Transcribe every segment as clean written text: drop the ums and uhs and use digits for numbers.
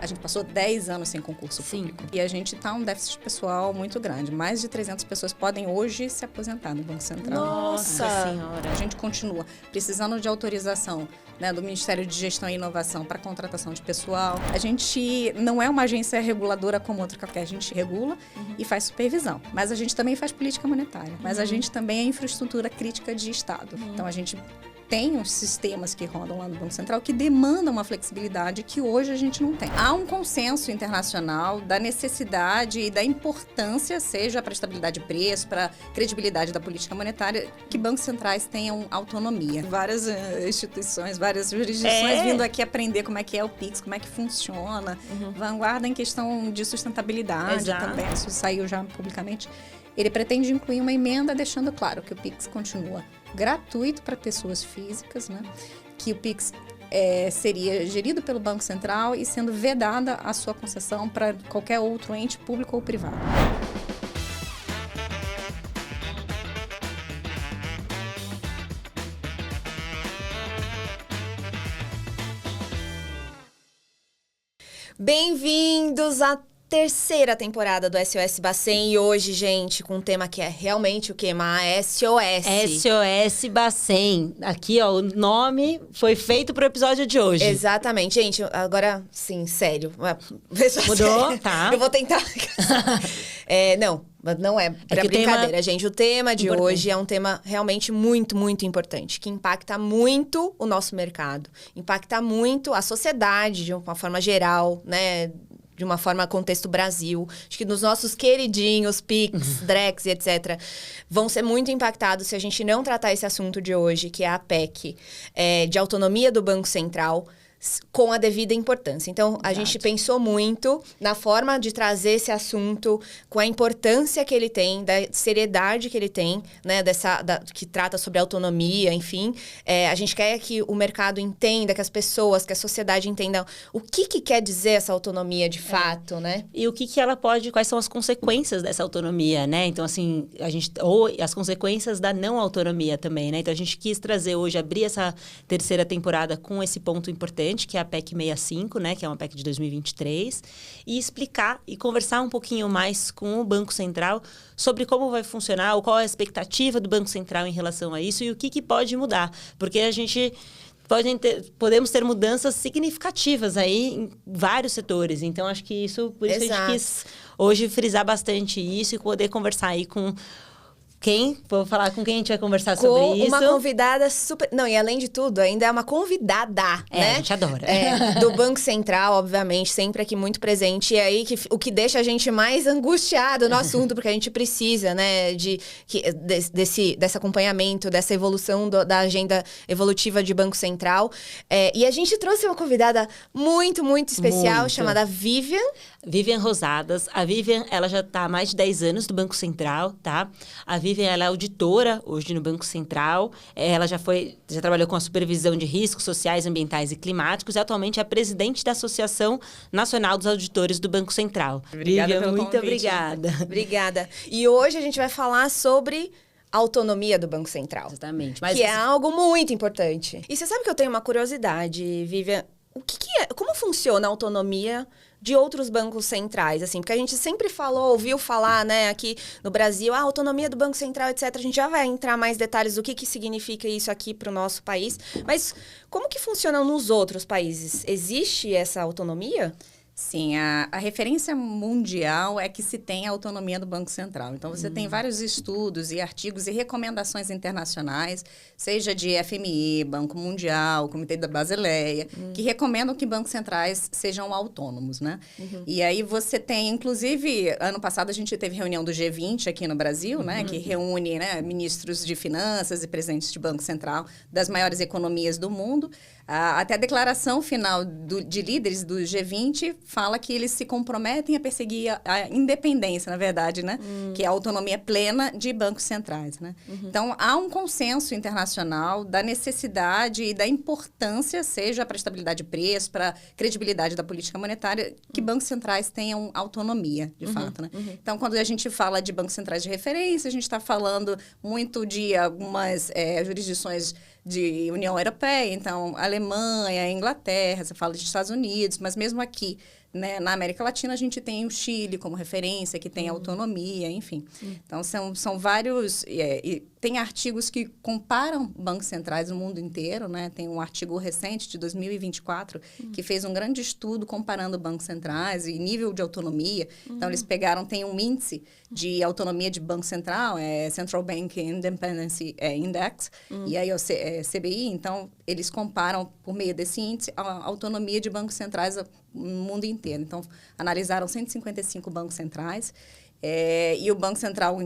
A gente passou 10 anos sem concurso público. E a gente está um déficit pessoal muito grande. Mais de 300 pessoas podem hoje se aposentar no Banco Central. Nossa Senhora! A gente continua precisando de autorização, né, do Ministério de Gestão e Inovação para contratação de pessoal. A gente não é uma agência reguladora como outra qualquer. A gente regula e faz supervisão. Mas a gente também faz política monetária. Mas a gente também é infraestrutura crítica de Estado. Então, a gente tem uns sistemas que rodam lá no Banco Central que demandam uma flexibilidade que hoje a gente não tem. Há um consenso internacional da necessidade e da importância, seja para a estabilidade de preço, para a credibilidade da política monetária, que bancos centrais tenham autonomia. Várias instituições, várias jurisdições vindo aqui aprender como é que é o PIX, como é que funciona. Vanguarda em questão de sustentabilidade também. Isso saiu já publicamente. Ele pretende incluir uma emenda deixando claro que o PIX continua gratuito para pessoas físicas, né? Que o PIX seria gerido pelo Banco Central e sendo vedada a sua concessão para qualquer outro ente público ou privado. Bem-vindos à terceira temporada do SOS Bacen. E hoje, gente, com um tema que é realmente o que? SOS. SOS Bacen. Aqui, ó, o nome foi feito pro episódio de hoje. Exatamente. Gente, agora, sim, sério. Mudou? Tá. Eu vou tentar. Não é pra brincadeira, gente. O tema de hoje é um tema realmente muito, muito importante, que impacta muito o nosso mercado, impacta muito a sociedade de uma forma geral, né? De uma forma contexto Brasil. Acho que nos nossos queridinhos, Pix, Drex e etc., vão ser muito impactados se a gente não tratar esse assunto de hoje, que é a PEC, de autonomia do Banco Central, com a devida importância. Então, a gente pensou muito na forma de trazer esse assunto com a importância que ele tem, da seriedade que ele tem, né, que trata sobre autonomia, enfim. A gente quer que o mercado entenda, que as pessoas, que a sociedade entenda o que quer dizer essa autonomia de fato, né? E o que ela pode, quais são as consequências dessa autonomia, né? Então, assim, ou as consequências da não autonomia também, né? Então, a gente quis trazer hoje, abrir essa terceira temporada com esse ponto importante, que é a PEC 65, né, que é uma PEC de 2023, e explicar e conversar um pouquinho mais com o Banco Central sobre como vai funcionar, ou qual é a expectativa do Banco Central em relação a isso e o que pode mudar. Porque a gente podemos ter mudanças significativas aí em vários setores. Então, acho que por isso a gente quis hoje frisar bastante isso e poder conversar aí com... Vou falar com quem a gente vai conversar sobre isso. Com uma convidada super... Não, e além de tudo, ainda é uma convidada, né? A gente adora. Do Banco Central, obviamente, sempre aqui muito presente. E aí, o que deixa a gente mais angustiado no assunto, porque a gente precisa, né, desse acompanhamento, dessa evolução da agenda evolutiva de Banco Central. E a gente trouxe uma convidada muito, muito especial, chamada Vivian Rosadas. A Vivian, ela já está há mais de 10 anos no Banco Central, tá? A Vivian, ela é auditora hoje no Banco Central. Ela já trabalhou com a supervisão de riscos sociais, ambientais e climáticos e atualmente é presidente da Associação Nacional dos Auditores do Banco Central. Obrigada pelo muito convite. Obrigada. Obrigada. E hoje a gente vai falar sobre a autonomia do Banco Central. Exatamente. Que é algo muito importante. E você sabe que eu tenho uma curiosidade, Vivian. O que é? Como funciona a autonomia de outros bancos centrais, assim? Porque a gente sempre ouviu falar, né, aqui no Brasil, a autonomia do Banco Central, etc. A gente já vai entrar mais detalhes do que significa isso aqui para o nosso país. Mas como que funciona nos outros países? Existe essa autonomia? Sim, a referência mundial é que se tem a autonomia do Banco Central. Então, você tem vários estudos e artigos e recomendações internacionais, seja de FMI, Banco Mundial, Comitê da Basileia, que recomendam que bancos centrais sejam autônomos, né? E aí você tem, inclusive, ano passado a gente teve reunião do G20 aqui no Brasil, né? Que reúne, né, ministros de finanças e presidentes de Banco Central das maiores economias do mundo. Até a declaração final de líderes do G20 fala que eles se comprometem a perseguir a independência, na verdade, né? Que é a autonomia plena de bancos centrais, né? Então, há um consenso internacional da necessidade e da importância, seja para a estabilidade de preço, para a credibilidade da política monetária, que bancos centrais tenham autonomia, de fato, né? Então, quando a gente fala de bancos centrais de referência, a gente está falando muito de algumas jurisdições de União Europeia, então Alemanha, Inglaterra, você fala de Estados Unidos, mas mesmo aqui, né, na América Latina, a gente tem o Chile como referência, que tem autonomia, enfim. Então, são vários... e tem artigos que comparam bancos centrais no mundo inteiro, né? Tem um artigo recente, de 2024, que fez um grande estudo comparando bancos centrais e nível de autonomia. Então, eles pegaram, tem um índice de autonomia de Banco Central, Central Bank Independence Index, e aí é o CBI. Então, eles comparam, por meio desse índice, a autonomia de bancos centrais no mundo inteiro. Então, analisaram 155 bancos centrais. E o Banco Central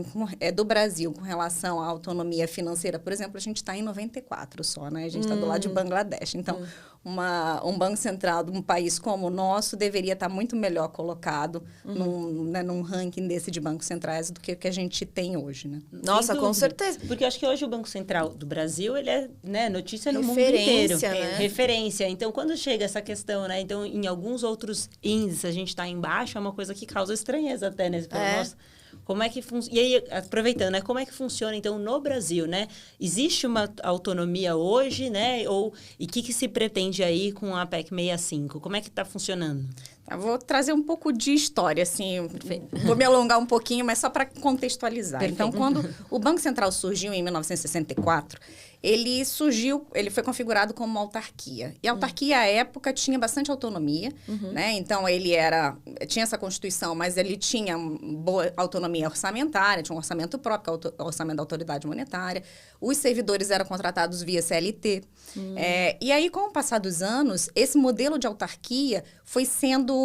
do Brasil, com relação à autonomia financeira, por exemplo, a gente está em 94 só, né? A gente está do lado de Bangladesh. Então, um Banco Central de um país como o nosso deveria estar muito melhor colocado num ranking desse de bancos centrais do que o que a gente tem hoje, né? Nossa, com certeza. Porque eu acho que hoje o Banco Central do Brasil, ele é, né, notícia no mundo Referência, inteiro. né? Referência. Então, quando chega essa questão, né? Então, em alguns outros índices, a gente está embaixo, é uma coisa que causa estranheza até, né? Nossa, como é que funciona? E aí, aproveitando, né? Como é que funciona, então, no Brasil, né? Existe uma autonomia hoje, né? E o que se pretende aí com a PEC 65? Como é que está funcionando? Eu vou trazer um pouco de história, assim. Vou me alongar um pouquinho, mas só para contextualizar. Perfeito. Então, quando o Banco Central surgiu em 1964, ele foi configurado como uma autarquia. E a autarquia, à época, tinha bastante autonomia, né? Então, ele tinha essa Constituição, mas ele tinha boa autonomia orçamentária, tinha um orçamento próprio, que é o orçamento da autoridade monetária. Os servidores eram contratados via CLT. E aí, com o passar dos anos, esse modelo de autarquia foi sendo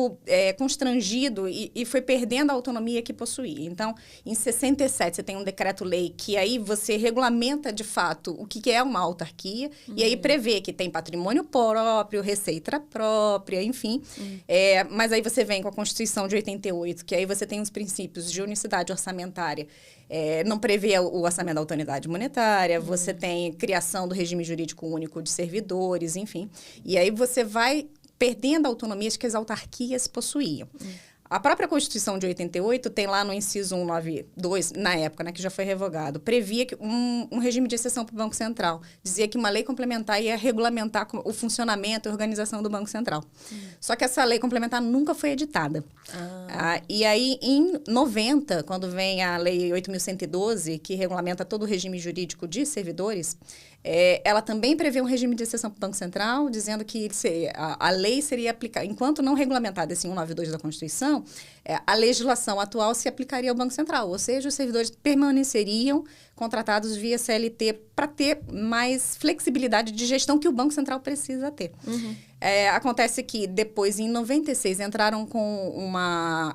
constrangido e foi perdendo a autonomia que possuía. Então, em 67, você tem um decreto-lei que aí você regulamenta, de fato, o que é uma autarquia, e aí prevê que tem patrimônio próprio, receita própria, enfim. Mas aí você vem com a Constituição de 88, que aí você tem os princípios de unicidade orçamentária, não prevê o orçamento da autoridade monetária, você tem criação do regime jurídico único de servidores, enfim. E aí você vai perdendo a autonomia que as autarquias possuíam. A própria Constituição de 88 tem lá no inciso 192, na época, né, que já foi revogado, previa que um regime de exceção para o Banco Central. Dizia que uma lei complementar ia regulamentar o funcionamento e organização do Banco Central. Só que essa lei complementar nunca foi editada. E aí, em 90, quando vem a Lei 8.112, que regulamenta todo o regime jurídico de servidores, ela também prevê um regime de exceção para o Banco Central, dizendo que a lei seria aplicada, enquanto não regulamentada esse 192 da Constituição, a legislação atual se aplicaria ao Banco Central, ou seja, os servidores permaneceriam contratados via CLT para ter mais flexibilidade de gestão que o Banco Central precisa ter. Acontece que depois, em 96, entraram com uma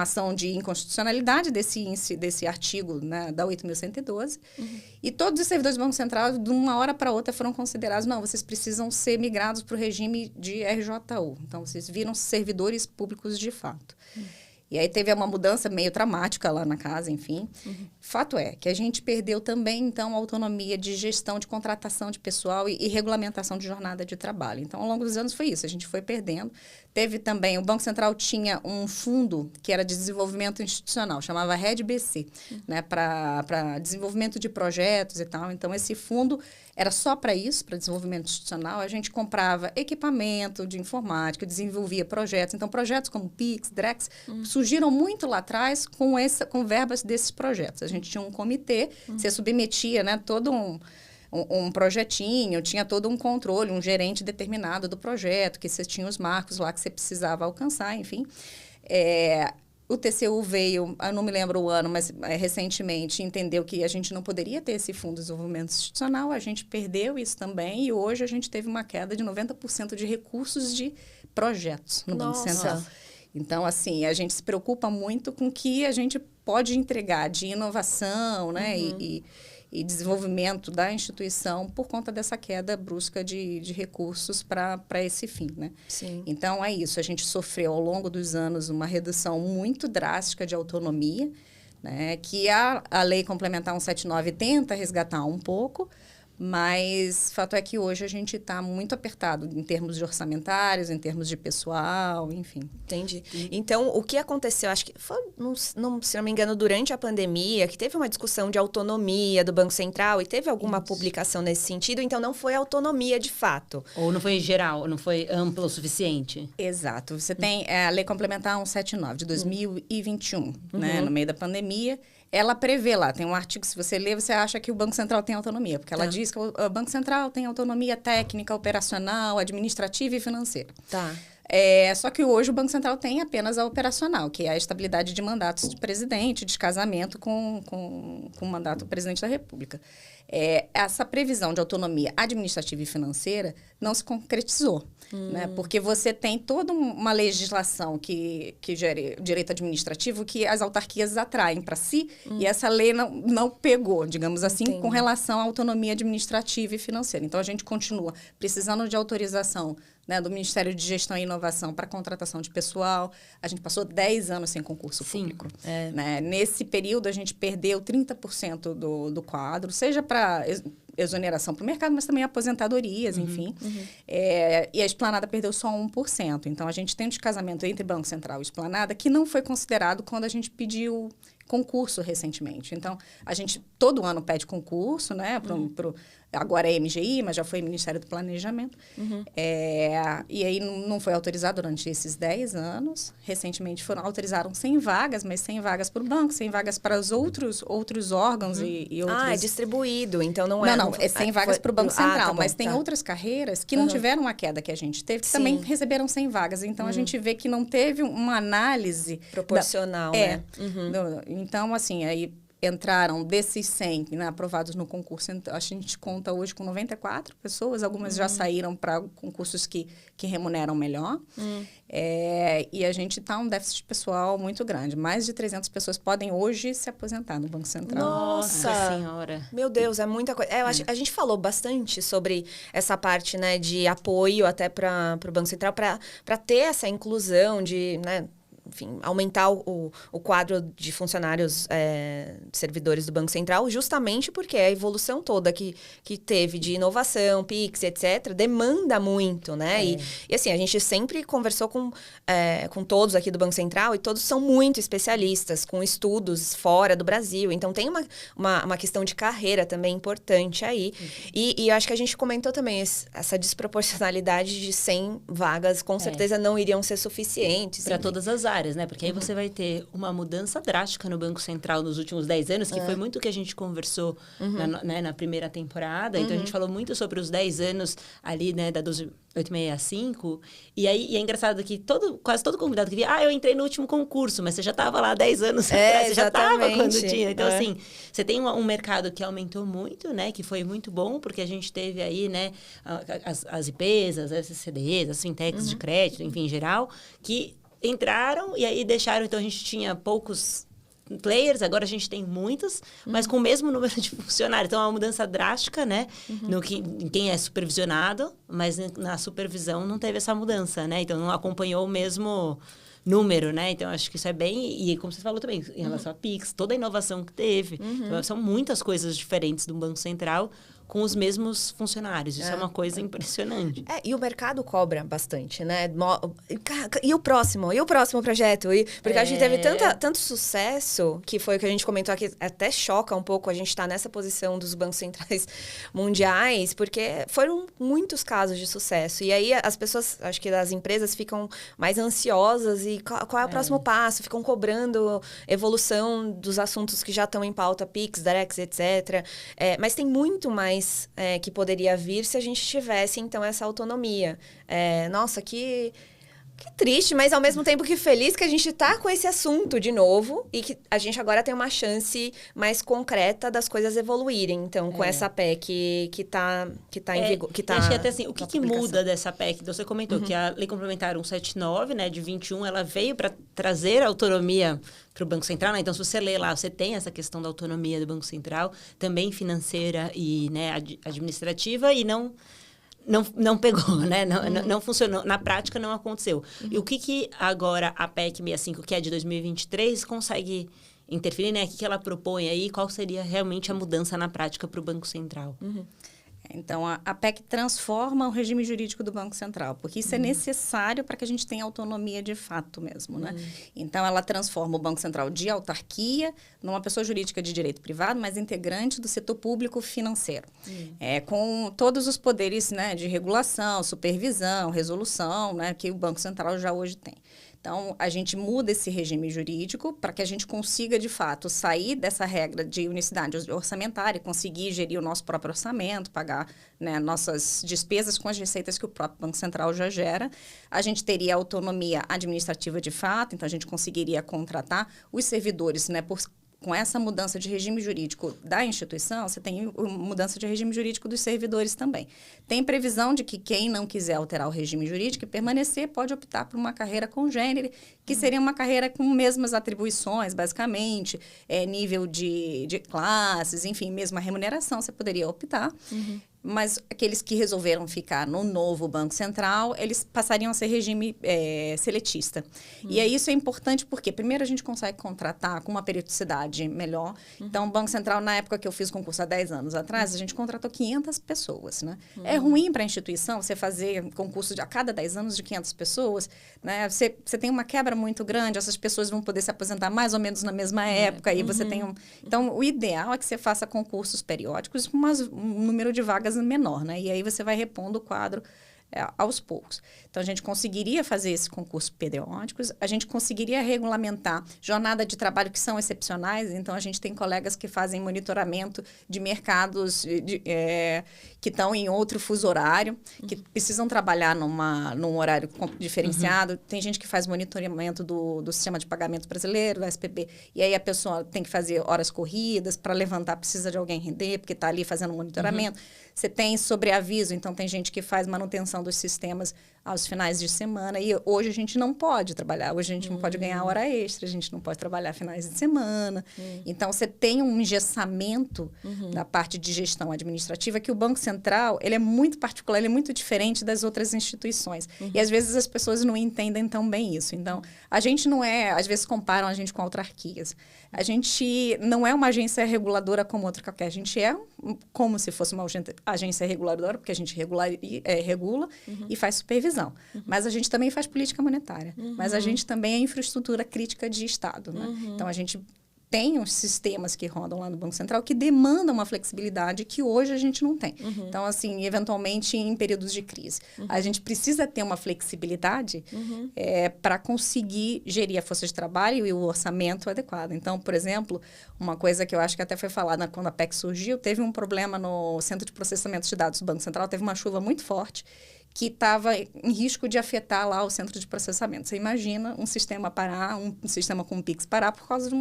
ação de inconstitucionalidade desse artigo, né, da 8.112, e todos os servidores do Banco Central, de uma hora para outra, foram considerados, não, vocês precisam ser migrados para o regime de RJU. Então, vocês viram servidores públicos de fato. E aí teve uma mudança meio traumática lá na casa, enfim. Fato é que a gente perdeu também, então, a autonomia de gestão de contratação de pessoal e regulamentação de jornada de trabalho. Então, ao longo dos anos foi isso, a gente foi perdendo. Teve também, o Banco Central tinha um fundo que era de desenvolvimento institucional, chamava REDBC, né, para desenvolvimento de projetos e tal. Então, esse fundo era só para isso, para desenvolvimento institucional. A gente comprava equipamento de informática, desenvolvia projetos. Então, projetos como PIX, DREX, surgiram muito lá atrás com verbas desses projetos. A gente tinha um comitê, você submetia, né, todo um projetinho, tinha todo um controle, um gerente determinado do projeto, que você tinha os marcos lá que você precisava alcançar, enfim. O TCU veio, eu não me lembro o ano, mas recentemente entendeu que a gente não poderia ter esse fundo de desenvolvimento institucional, a gente perdeu isso também e hoje a gente teve uma queda de 90% de recursos de projetos no Banco Central. Então, assim, a gente se preocupa muito com o que a gente pode entregar de inovação, né, e desenvolvimento da instituição por conta dessa queda brusca de recursos para esse fim, né? Sim. Então, é isso. A gente sofreu, ao longo dos anos, uma redução muito drástica de autonomia, né? Que a Lei Complementar 179 tenta resgatar um pouco, Mas fato é que hoje a gente está muito apertado em termos de orçamentários, em termos de pessoal, enfim. Entendi. Então, o que aconteceu, acho que foi, se não me engano, durante a pandemia, que teve uma discussão de autonomia do Banco Central e teve alguma publicação nesse sentido, então não foi autonomia de fato. Ou não foi geral, não foi amplo o suficiente? Exato. Você tem a Lei Complementar 179 de 2021, né, no meio da pandemia. Ela prevê lá, tem um artigo, se você ler, você acha que o Banco Central tem autonomia, porque ela diz que o Banco Central tem autonomia técnica, operacional, administrativa e financeira. Tá. Só que hoje o Banco Central tem apenas a operacional, que é a estabilidade de mandatos de presidente, de casamento com o mandato do presidente da República. Essa previsão de autonomia administrativa e financeira não se concretizou, né? Porque você tem toda uma legislação que gere direito administrativo que as autarquias atraem para si, e essa lei não pegou, digamos assim, com relação à autonomia administrativa e financeira. Então, a gente continua precisando de autorização, né, do Ministério de Gestão e Inovação para contratação de pessoal. A gente passou 10 anos sem concurso público. Né? Nesse período, a gente perdeu 30% do quadro, seja para exoneração para o mercado, mas também aposentadorias, enfim. E a Esplanada perdeu só 1%. Então, a gente tem um descasamento entre Banco Central e Esplanada que não foi considerado quando a gente pediu concurso recentemente. Então, a gente todo ano pede concurso, né? Agora é MGI, mas já foi Ministério do Planejamento. E aí não foi autorizado durante esses 10 anos. Recentemente autorizaram 100 vagas, mas 100 vagas para o banco, 100 vagas para os outros órgãos e outros... Ah, é distribuído, então não é... Não, é 100 vagas para o Banco Central, tá bom, mas tem outras carreiras que não tiveram a queda que a gente teve, que também receberam 100 vagas. Então, a gente vê que não teve uma análise... Proporcional, né? Então, assim, aí entraram desses 100, né, aprovados no concurso, a gente conta hoje com 94 pessoas, algumas já saíram para concursos que remuneram melhor, e a gente está um déficit pessoal muito grande. Mais de 300 pessoas podem hoje se aposentar no Banco Central. Nossa Senhora! Meu Deus, é muita coisa. A gente falou bastante sobre essa parte, né, de apoio até para o Banco Central, para ter essa inclusão de... né, enfim, aumentar o quadro de funcionários, servidores do Banco Central, justamente porque a evolução toda que teve de inovação, PIX, etc., demanda muito, né? E assim, a gente sempre conversou com todos aqui do Banco Central e todos são muito especialistas, com estudos fora do Brasil. Então, tem uma questão de carreira também importante aí. E eu acho que a gente comentou também essa desproporcionalidade de 100 vagas, com certeza não iriam ser suficientes. Para todas as áreas. Né? Porque aí você vai ter uma mudança drástica no Banco Central nos últimos 10 anos, que foi muito o que a gente conversou na primeira temporada. Então, a gente falou muito sobre os 10 anos ali, né, da 12865. E aí, é engraçado que quase todo convidado que via, eu entrei no último concurso, mas você já estava lá 10 anos atrás, você já estava quando tinha. Então, assim, você tem um mercado que aumentou muito, né, que foi muito bom, porque a gente teve aí, né, as IPs, as SCDs, as fintechs de crédito, enfim, em geral, que entraram e aí deixaram... Então, a gente tinha poucos players, agora a gente tem muitos, mas com o mesmo número de funcionários. Então, é uma mudança drástica, né? Em quem é supervisionado, mas na supervisão não teve essa mudança, né? Então, não acompanhou o mesmo número, né? Então, acho que isso é bem... E como você falou também, em relação a PIX, toda a inovação que teve. Então, são muitas coisas diferentes do Banco Central com os mesmos funcionários. Isso é uma coisa impressionante. E o mercado cobra bastante, né? E o próximo projeto? Porque a gente teve tanto sucesso, que foi o que a gente comentou aqui, até choca um pouco a gente estar nessa posição dos bancos centrais mundiais, porque foram muitos casos de sucesso. E aí as pessoas, acho que as empresas ficam mais ansiosas e qual é o próximo passo? Ficam cobrando evolução dos assuntos que já estão em pauta, PIX, Darex, etc. Mas tem muito mais que poderia vir se a gente tivesse, então, essa autonomia. Nossa, que triste, mas ao mesmo tempo que feliz que a gente está com esse assunto de novo e que a gente agora tem uma chance mais concreta das coisas evoluírem. Então, com essa PEC que está em vigor. Acho que até assim, o que muda dessa PEC? Você comentou que a Lei Complementar 179, né, de 21, ela veio para trazer autonomia para o Banco Central, né? Então, se você lê lá, você tem essa questão da autonomia do Banco Central, também financeira e, né, administrativa, e não pegou, né? Não funcionou. Na prática, não aconteceu. E o que agora a PEC 65, que é de 2023, consegue interferir, né? O que ela propõe aí? Qual seria realmente a mudança na prática para o Banco Central? Então, a PEC transforma o regime jurídico do Banco Central, porque isso é necessário para que a gente tenha autonomia de fato mesmo, né? Então, ela transforma o Banco Central de autarquia numa pessoa jurídica de direito privado, mas integrante do setor público financeiro, com todos os poderes, né, de regulação, supervisão, resolução, né, que o Banco Central já hoje tem. Então, a gente muda esse regime jurídico para que a gente consiga, de fato, sair dessa regra de unicidade orçamentária e conseguir gerir o nosso próprio orçamento, pagar, né, nossas despesas com as receitas que o próprio Banco Central já gera. A gente teria autonomia administrativa de fato, então a gente conseguiria contratar os servidores, né, com essa mudança de regime jurídico da instituição, você tem mudança de regime jurídico dos servidores também. Tem previsão de que quem não quiser alterar o regime jurídico e permanecer pode optar por uma carreira congênere, que seria uma carreira com mesmas atribuições, basicamente, nível de classes, enfim, mesma remuneração, você poderia optar. Mas aqueles que resolveram ficar no novo Banco Central, eles passariam a ser regime seletista. E aí isso é importante porque, primeiro, a gente consegue contratar com uma periodicidade melhor. Então, o Banco Central, na época que eu fiz o concurso há 10 anos atrás, a gente contratou 500 pessoas, né? É ruim para a instituição você fazer concurso a cada 10 anos de 500 pessoas, né? Você tem uma quebra muito grande, essas pessoas vão poder se aposentar mais ou menos na mesma época, e você tem Então, o ideal é que você faça concursos periódicos com um número de vagas menor, né? E aí você vai repondo o quadro aos poucos. Então, a gente conseguiria fazer esses concursos periódicos, a gente conseguiria regulamentar jornada de trabalho que são excepcionais, então a gente tem colegas que fazem monitoramento de mercados que estão em outro fuso horário, que precisam trabalhar num horário diferenciado. Tem gente que faz monitoramento do sistema de pagamento brasileiro, do SPB, e aí a pessoa tem que fazer horas corridas, para levantar precisa de alguém render, porque está ali fazendo monitoramento. Você tem sobreaviso, então tem gente que faz manutenção dos sistemas aos finais de semana, e hoje a gente não pode trabalhar, hoje a gente não pode ganhar hora extra, a gente não pode trabalhar finais de semana. Então, você tem um engessamento da parte de gestão administrativa que o Banco Central, ele é muito particular, ele é muito diferente das outras instituições. E, às vezes, as pessoas não entendem tão bem isso. Então, a gente não é, às vezes, comparam a gente com autarquias. A gente não é uma agência reguladora como outra qualquer, a gente é como se fosse uma agência reguladora, porque a gente regula e faz supervisão. Mas a gente também faz política monetária. Mas a gente também é infraestrutura crítica de Estado, né? Então, a gente tem os sistemas que rodam lá no Banco Central que demandam uma flexibilidade que hoje a gente não tem. Então, assim, eventualmente, em períodos de crise, a gente precisa ter uma flexibilidade para conseguir gerir a força de trabalho e o orçamento adequado. Então, por exemplo, uma coisa que eu acho que até foi falada quando a PEC surgiu, teve um problema no Centro de Processamento de Dados do Banco Central, teve uma chuva muito forte que estava em risco de afetar lá o centro de processamento. Você imagina um sistema parar, um sistema com o Pix parar por causa de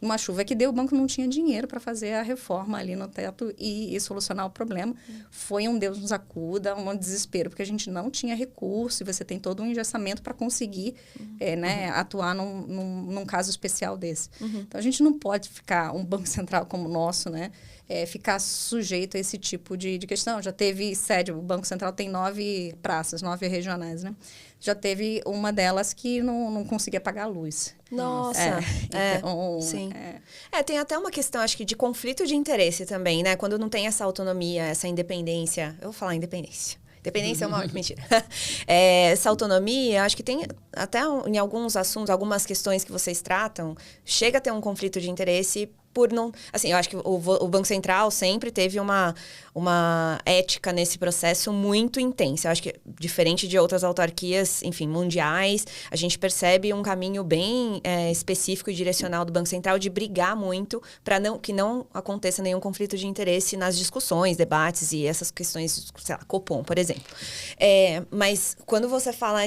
uma chuva que deu, o banco não tinha dinheiro para fazer a reforma ali no teto e solucionar o problema. Foi um Deus nos acuda, um desespero, porque a gente não tinha recurso e você tem todo um engessamento para conseguir atuar num caso especial desse. Então, a gente não pode ficar, um Banco Central como o nosso, né, ficar sujeito a esse tipo de questão. Já teve sede, o Banco Central tem 9 praças, 9 regionais, né? Já teve uma delas que não conseguia pagar a luz. Nossa, então, sim. Tem até uma questão, acho que, de conflito de interesse também, né? Quando não tem essa autonomia, essa independência. Eu vou falar independência. Independência é uma mentira. Essa autonomia, acho que tem até em alguns assuntos, algumas questões que vocês tratam, chega a ter um conflito de interesse por não... Assim, eu acho que o Banco Central sempre teve uma ética nesse processo muito intensa. Eu acho que, diferente de outras autarquias, enfim, mundiais, a gente percebe um caminho bem específico e direcional do Banco Central de brigar muito para que não aconteça nenhum conflito de interesse nas discussões, debates e essas questões, sei lá, Copom, por exemplo. Mas quando você fala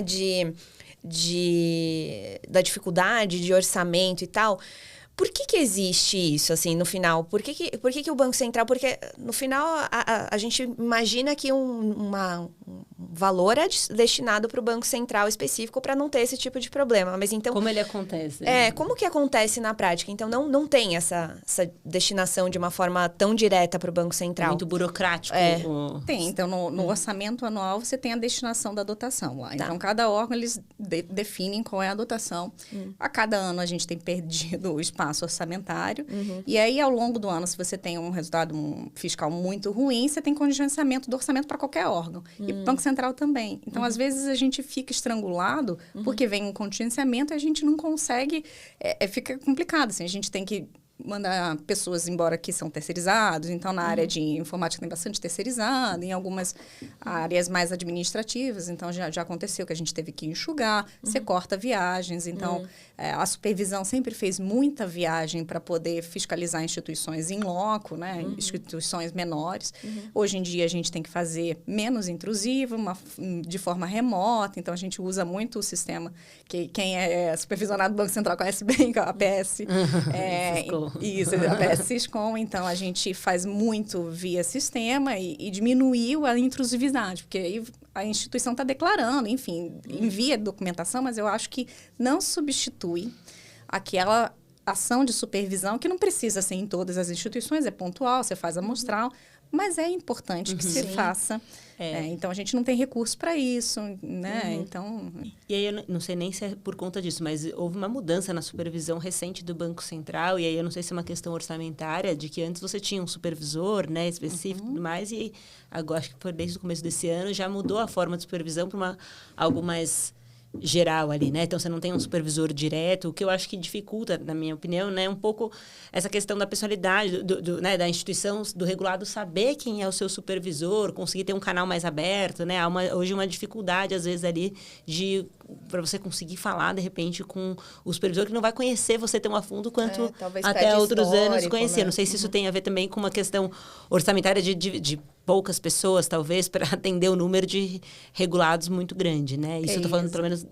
da dificuldade de orçamento e tal... Por que existe isso, assim, no final? Por que o Banco Central... Porque, no final, a gente imagina que um valor é destinado para o Banco Central específico para não ter esse tipo de problema. Mas, então... Como ele acontece? Como que acontece na prática? Então, não tem essa destinação de uma forma tão direta para o Banco Central. Muito burocrático. Tem. Então, no orçamento anual, você tem a destinação da dotação lá. Tá. Então, cada órgão, eles definem qual é a dotação. A cada ano, a gente tem perdido o espaço impasse orçamentário. E aí, ao longo do ano, se você tem um resultado fiscal muito ruim, você tem contingenciamento do orçamento para qualquer órgão. E o Banco Central também. Então, às vezes, a gente fica estrangulado porque vem um contingenciamento e a gente não consegue... fica complicado, assim, a gente tem que mandar pessoas embora que são terceirizados. Então, na área de informática tem bastante terceirizado, em algumas áreas mais administrativas. Então, já aconteceu que a gente teve que enxugar, você corta viagens. Então, a supervisão sempre fez muita viagem para poder fiscalizar instituições in loco, né? Instituições menores. Hoje em dia, a gente tem que fazer menos intrusivo, de forma remota. Então, a gente usa muito o sistema que quem é supervisionado do Banco Central conhece bem, que é a APS. Isso, a APS Siscom. Então, a gente faz muito via sistema e diminuiu a intrusividade, porque aí a instituição está declarando, enfim, envia documentação, mas eu acho que não substitui aquela ação de supervisão que não precisa ser em todas as instituições, é pontual, você faz amostral, mas é importante que se faça. Então, a gente não tem recurso para isso, né? Então... E aí, eu não sei nem se é por conta disso, mas houve uma mudança na supervisão recente do Banco Central, e aí eu não sei se é uma questão orçamentária, de que antes você tinha um supervisor, né, específico e tudo mais, e agora, acho que foi desde o começo desse ano, já mudou a forma de supervisão para algo mais geral ali, né? Então, você não tem um supervisor direto, o que eu acho que dificulta, na minha opinião, né? Um pouco essa questão da personalidade, né? Da instituição, do regulado saber quem é o seu supervisor, conseguir ter um canal mais aberto, né? Há hoje uma dificuldade, às vezes, ali, para você conseguir falar, de repente, com o supervisor que não vai conhecer você tão a fundo quanto até outros anos conhecer. Né? Não sei se isso tem a ver também com uma questão orçamentária de poucas pessoas, talvez, para atender o número de regulados muito grande, né? Isso eu estou falando, pelo menos,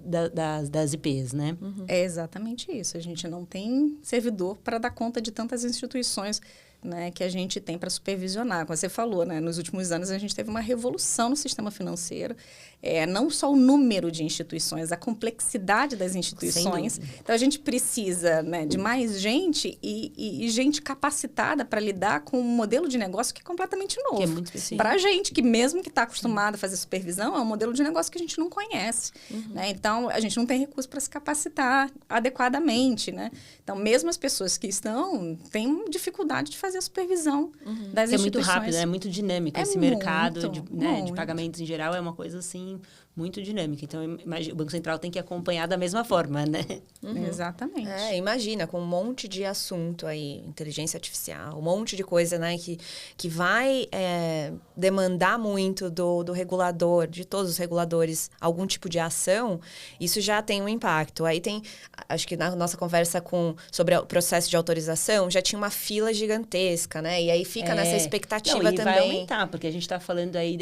das IPs, né? É exatamente isso. A gente não tem servidor para dar conta de tantas instituições, né, que a gente tem para supervisionar. Como você falou, né, nos últimos anos a gente teve uma revolução no sistema financeiro. Não só o número de instituições, a complexidade das instituições. Então, a gente precisa, né, de mais gente e gente capacitada para lidar com um modelo de negócio que é completamente novo. Que é muito específico. Para a gente, que mesmo que está acostumado a fazer supervisão, é um modelo de negócio que a gente não conhece. Né? Então, a gente não tem recurso para se capacitar adequadamente. Né? Então, mesmo as pessoas que estão, têm dificuldade de fazer a supervisão das instituições. É muito rápido, é muito dinâmico. Esse mercado de pagamentos em geral é uma coisa assim muito dinâmica. Então, o Banco Central tem que acompanhar da mesma forma, né? Exatamente. Imagina, com um monte de assunto aí, inteligência artificial, um monte de coisa, né, que vai demandar muito do regulador, de todos os reguladores, algum tipo de ação, isso já tem um impacto. Aí tem, acho que na nossa conversa sobre o processo de autorização, já tinha uma fila gigantesca, né? E aí fica nessa expectativa também. Vai aumentar, porque a gente está falando aí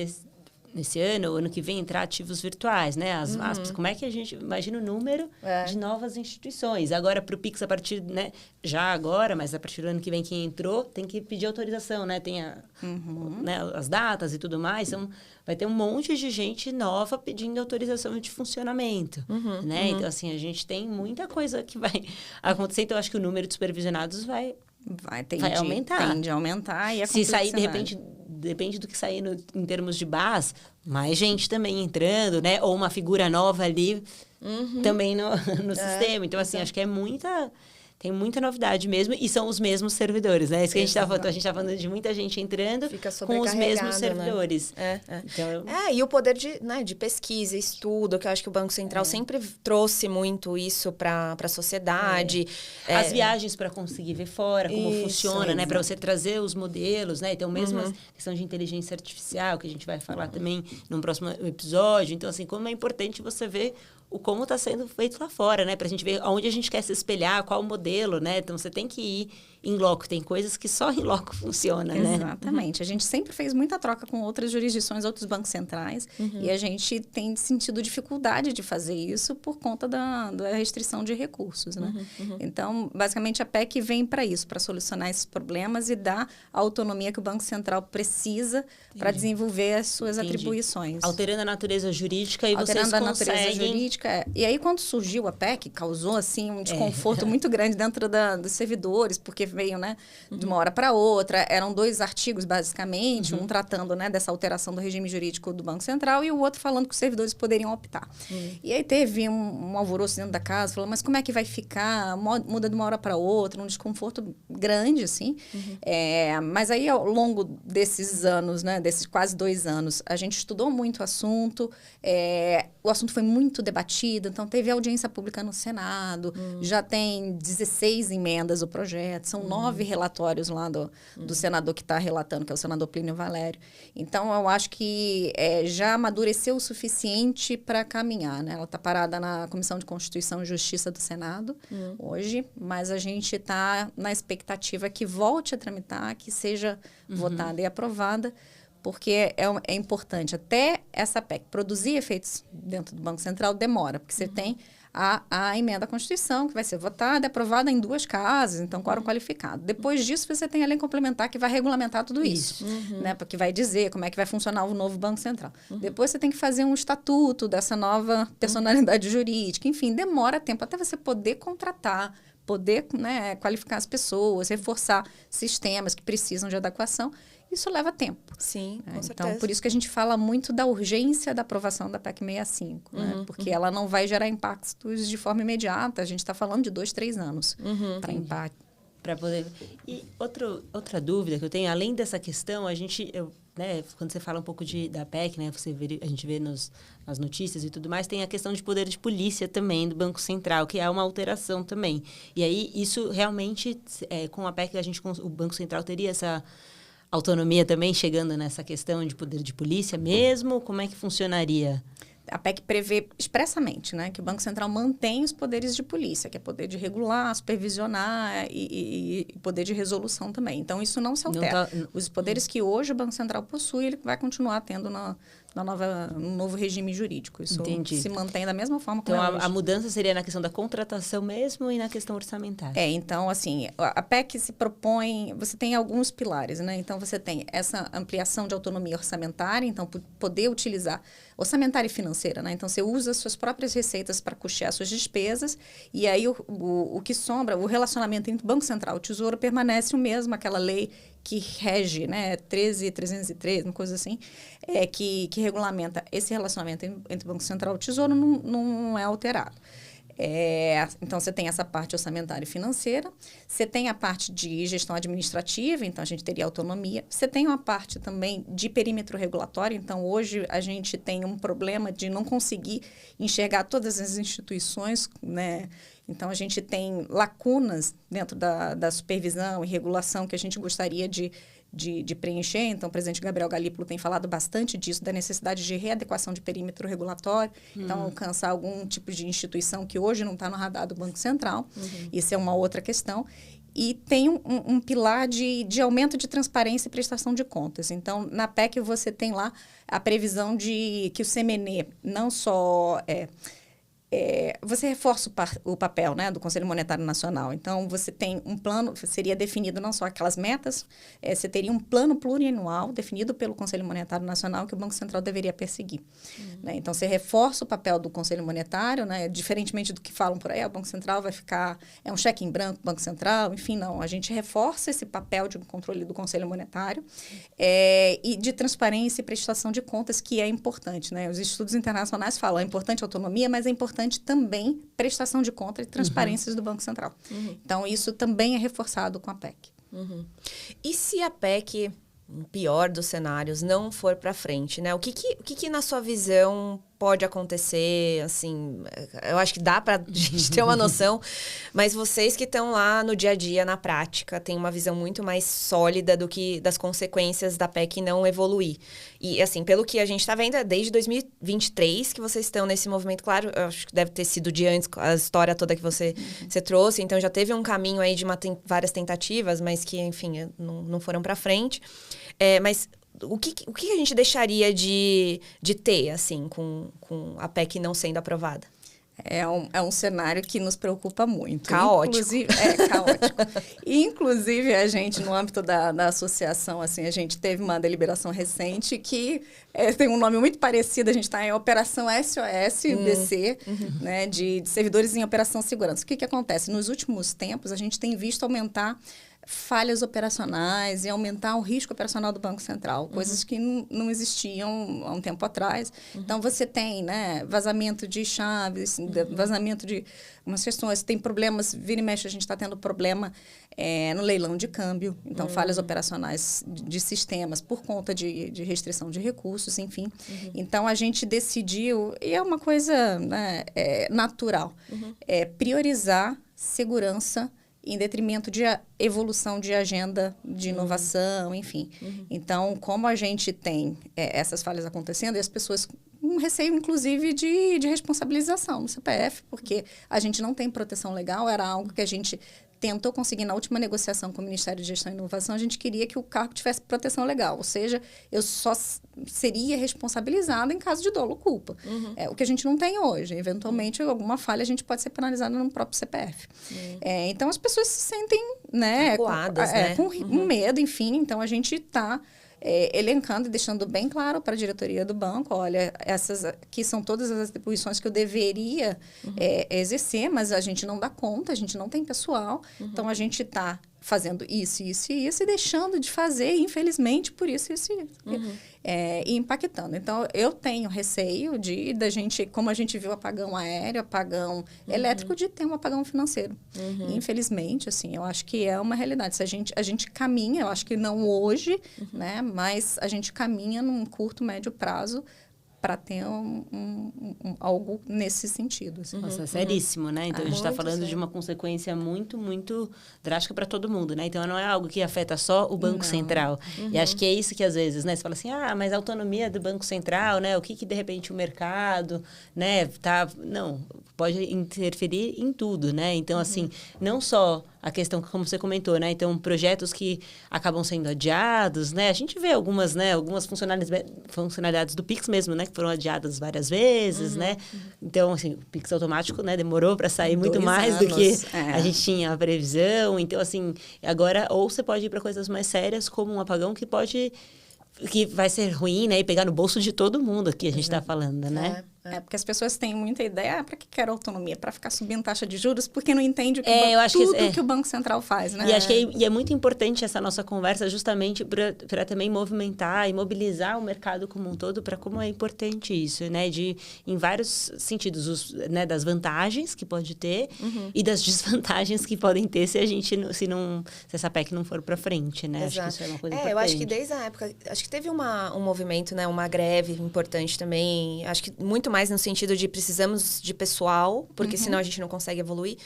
nesse ano que vem, entrar ativos virtuais, né? As VASPs. Como é que a gente... Imagina o número de novas instituições. Agora, para o Pix, a partir... Né, já agora, mas a partir do ano que vem, quem entrou, tem que pedir autorização, né? Tem né, as datas e tudo mais. Então, vai ter um monte de gente nova pedindo autorização de funcionamento, né? Então, assim, a gente tem muita coisa que vai acontecer. Então, acho que o número de supervisionados vai aumentar. Tende a aumentar. E se sair, de repente... Depende do que sair em termos de base, mais gente também entrando, né? Ou uma figura nova ali também no sistema. Então, assim, acho que tem muita novidade mesmo. E são os mesmos servidores, né? Isso que a gente está falando. A gente está falando de muita gente entrando com os mesmos servidores. Né? Então, e o poder de pesquisa, estudo, que eu acho que o Banco Central sempre trouxe muito isso para a sociedade. As viagens para conseguir ver fora, como funciona, né? Para você trazer os modelos, né? Então, mesmo a questão de inteligência artificial, que a gente vai falar também num próximo episódio. Então, assim, como é importante você ver como está sendo feito lá fora, né? Para a gente ver onde a gente quer se espelhar, qual o modelo, né? Então, você tem que ir em loco. Tem coisas que só em loco funciona, né? Exatamente. A gente sempre fez muita troca com outras jurisdições, outros bancos centrais, e a gente tem sentido dificuldade de fazer isso por conta da restrição de recursos, né? Então, basicamente, a PEC vem para isso, para solucionar esses problemas e dar a autonomia que o Banco Central precisa para desenvolver as suas atribuições. Alterando a natureza jurídica e vocês conseguem... Alterando a natureza jurídica. E aí, quando surgiu a PEC, causou, assim, um desconforto muito grande dentro dos servidores, porque veio, né, de uma hora para outra. Eram 2 artigos, basicamente, um tratando, né, dessa alteração do regime jurídico do Banco Central e o outro falando que os servidores poderiam optar. E aí teve um alvoroço dentro da casa, falou, mas como é que vai ficar? Muda de uma hora para outra, um desconforto grande, assim. Mas aí, ao longo desses anos, né, desses quase 2 anos, a gente estudou muito o assunto, o assunto foi muito debatido, então teve audiência pública no Senado, já tem 16 emendas o projeto, são 9 relatórios lá do senador que está relatando, que é o senador Plínio Valério. Então, eu acho que já amadureceu o suficiente para caminhar, né? Ela está parada na Comissão de Constituição e Justiça do Senado hoje, mas a gente está na expectativa que volte a tramitar, que seja votada e aprovada, porque é importante. Até essa PEC produzir efeitos dentro do Banco Central demora, porque você tem a emenda à Constituição, que vai ser votada e aprovada em 2 casas, então quórum qualificado. Depois disso, você tem a lei complementar que vai regulamentar tudo isso, né? Porque vai dizer como é que vai funcionar o novo Banco Central. Depois você tem que fazer um estatuto dessa nova personalidade jurídica. Enfim, demora tempo até você poder contratar, poder, né, qualificar as pessoas, reforçar sistemas que precisam de adequação. Isso leva tempo. Sim, com certeza. Então, por isso que a gente fala muito da urgência da aprovação da PEC 65, né? Porque ela não vai gerar impactos de forma imediata. A gente está falando de 2, 3 anos para impacto. Para poder... E outra dúvida que eu tenho, além dessa questão, né, quando você fala um pouco da PEC, né, a gente vê nas notícias e tudo mais, tem a questão de poder de polícia também do Banco Central, que é uma alteração também. E aí, isso realmente, com a PEC, o Banco Central teria essa autonomia também, chegando nessa questão de poder de polícia mesmo? Como é que funcionaria? A PEC prevê expressamente, né, que o Banco Central mantém os poderes de polícia, que é poder de regular, supervisionar e poder de resolução também. Então, isso não se altera. Os poderes que hoje o Banco Central possui, ele vai continuar tendo no novo regime jurídico. Isso se mantém da mesma forma como Então, a mudança seria na questão da contratação mesmo e na questão orçamentária. Então, assim, a PEC se propõe... Você tem alguns pilares, né? Então, você tem essa ampliação de autonomia orçamentária, então, poder utilizar orçamentária e financeira, né? Então, você usa suas próprias receitas para custear suas despesas e aí o que sobra, o relacionamento entre o Banco Central e o Tesouro permanece o mesmo, aquela lei que rege, né, 13.303, uma coisa assim, que regulamenta esse relacionamento entre o Banco Central e o Tesouro, não é alterado. Então, você tem essa parte orçamentária e financeira, você tem a parte de gestão administrativa, então a gente teria autonomia, você tem uma parte também de perímetro regulatório, então hoje a gente tem um problema de não conseguir enxergar todas as instituições, né? Então, a gente tem lacunas dentro da supervisão e regulação que a gente gostaria de preencher. Então, o presidente Gabriel Galípolo tem falado bastante disso, da necessidade de readequação de perímetro regulatório. Então, alcançar algum tipo de instituição que hoje não está no radar do Banco Central. Isso é uma outra questão. E tem um pilar de aumento de transparência e prestação de contas. Então, na PEC, você tem lá a previsão de que o CMN não só... você reforça o papel, né, do Conselho Monetário Nacional. Então, você tem um plano, seria definido não só aquelas metas, você teria um plano plurianual definido pelo Conselho Monetário Nacional que o Banco Central deveria perseguir. Né? Então, você reforça o papel do Conselho Monetário, né, diferentemente do que falam por aí, o Banco Central vai ficar, um cheque em branco, Banco Central, enfim, não. A gente reforça esse papel de controle do Conselho Monetário e de transparência e prestação de contas, que é importante. Né? Os estudos internacionais falam, é importante a autonomia, mas é importante também prestação de contas e transparências do Banco Central. Então, isso também é reforçado com a PEC. E se a PEC, o pior dos cenários, não for para frente, né? O que na sua visão pode acontecer, assim, eu acho que dá para a gente ter uma noção, mas vocês que estão lá no dia a dia, na prática, têm uma visão muito mais sólida das consequências da PEC não evoluir. E, assim, pelo que a gente está vendo, é desde 2023 que vocês estão nesse movimento, claro, eu acho que deve ter sido de antes, a história toda que você trouxe, então já teve um caminho aí de várias tentativas, mas que, enfim, não foram para frente. Mas o que a gente deixaria de ter, assim, com a PEC não sendo aprovada? É um cenário que nos preocupa muito. Caótico. Caótico. Inclusive, a gente, no âmbito da associação, assim, a gente teve uma deliberação recente que tem um nome muito parecido. A gente está em Operação SOS-DC, né, de servidores em operação segurança. O que acontece? Nos últimos tempos, a gente tem visto aumentar falhas operacionais e aumentar o risco operacional do Banco Central, coisas que não existiam há um tempo atrás. Então, você tem, né, vazamento de chaves, vazamento de umas questões, tem problemas, vira e mexe, a gente está tendo problema no leilão de câmbio, então falhas operacionais de sistemas por conta de restrição de recursos, enfim. Então, a gente decidiu, e é uma coisa, né, natural, priorizar segurança em detrimento de evolução de agenda de inovação, enfim. Então, como a gente tem essas falhas acontecendo, e as pessoas com receio, inclusive, de responsabilização no CPF, porque a gente não tem proteção legal, era algo que a gente tentou conseguir na última negociação com o Ministério de Gestão e Inovação, a gente queria que o cargo tivesse proteção legal, ou seja, eu só seria responsabilizada em caso de dolo ou culpa. O que a gente não tem hoje. Eventualmente, alguma falha, a gente pode ser penalizada no próprio CPF. Então, as pessoas se sentem, né, acuadas, com medo, enfim. Então, a gente está elencando e deixando bem claro para a diretoria do banco, olha, essas aqui são todas as atribuições que eu deveria exercer, mas a gente não dá conta, a gente não tem pessoal, então a gente está fazendo isso, isso e isso, e deixando de fazer, infelizmente, por isso, isso e isso. E impactando. Então, eu tenho receio da gente, como a gente viu apagão aéreo, apagão elétrico, de ter um apagão financeiro. Infelizmente, assim, eu acho que é uma realidade. Se a gente caminha, eu acho que não hoje, né, mas a gente caminha num curto, médio prazo para ter algo nesse sentido. Assim. Nossa, seríssimo, né? Então, a gente está falando sério. de uma consequência muito, muito drástica para todo mundo, né? Então, não é algo que afeta só o Banco Central. E acho que é isso que, às vezes, né? Você fala assim, mas a autonomia do Banco Central, né? O que de repente, o mercado, né? Não, pode interferir em tudo, né? Então, assim, não só a questão, como você comentou, né? Então, projetos que acabam sendo adiados, né? A gente vê algumas funcionalidades do Pix mesmo, né? Que foram adiadas várias vezes, né? Então, assim, o Pix automático, né? Demorou para sair muito mais do que a gente tinha a previsão. Então, assim, agora, ou você pode ir para coisas mais sérias, como um apagão que vai ser ruim, né? E pegar no bolso de todo mundo aqui, a gente está falando, né? Porque as pessoas têm muita ideia, para que quero autonomia? Para ficar subindo taxa de juros? Porque não entende tudo que o Banco Central faz, né? E acho que é muito importante essa nossa conversa justamente para também movimentar e mobilizar o mercado como um todo para como é importante isso, né? Em vários sentidos, né? Das vantagens que pode ter e das desvantagens que podem ter se essa PEC não for para frente, né? Exato. Acho que isso é uma coisa importante. Eu acho que desde a época, acho que teve um movimento, né? Uma greve importante também, acho que muito mais no sentido de precisamos de pessoal, porque senão a gente não consegue evoluir.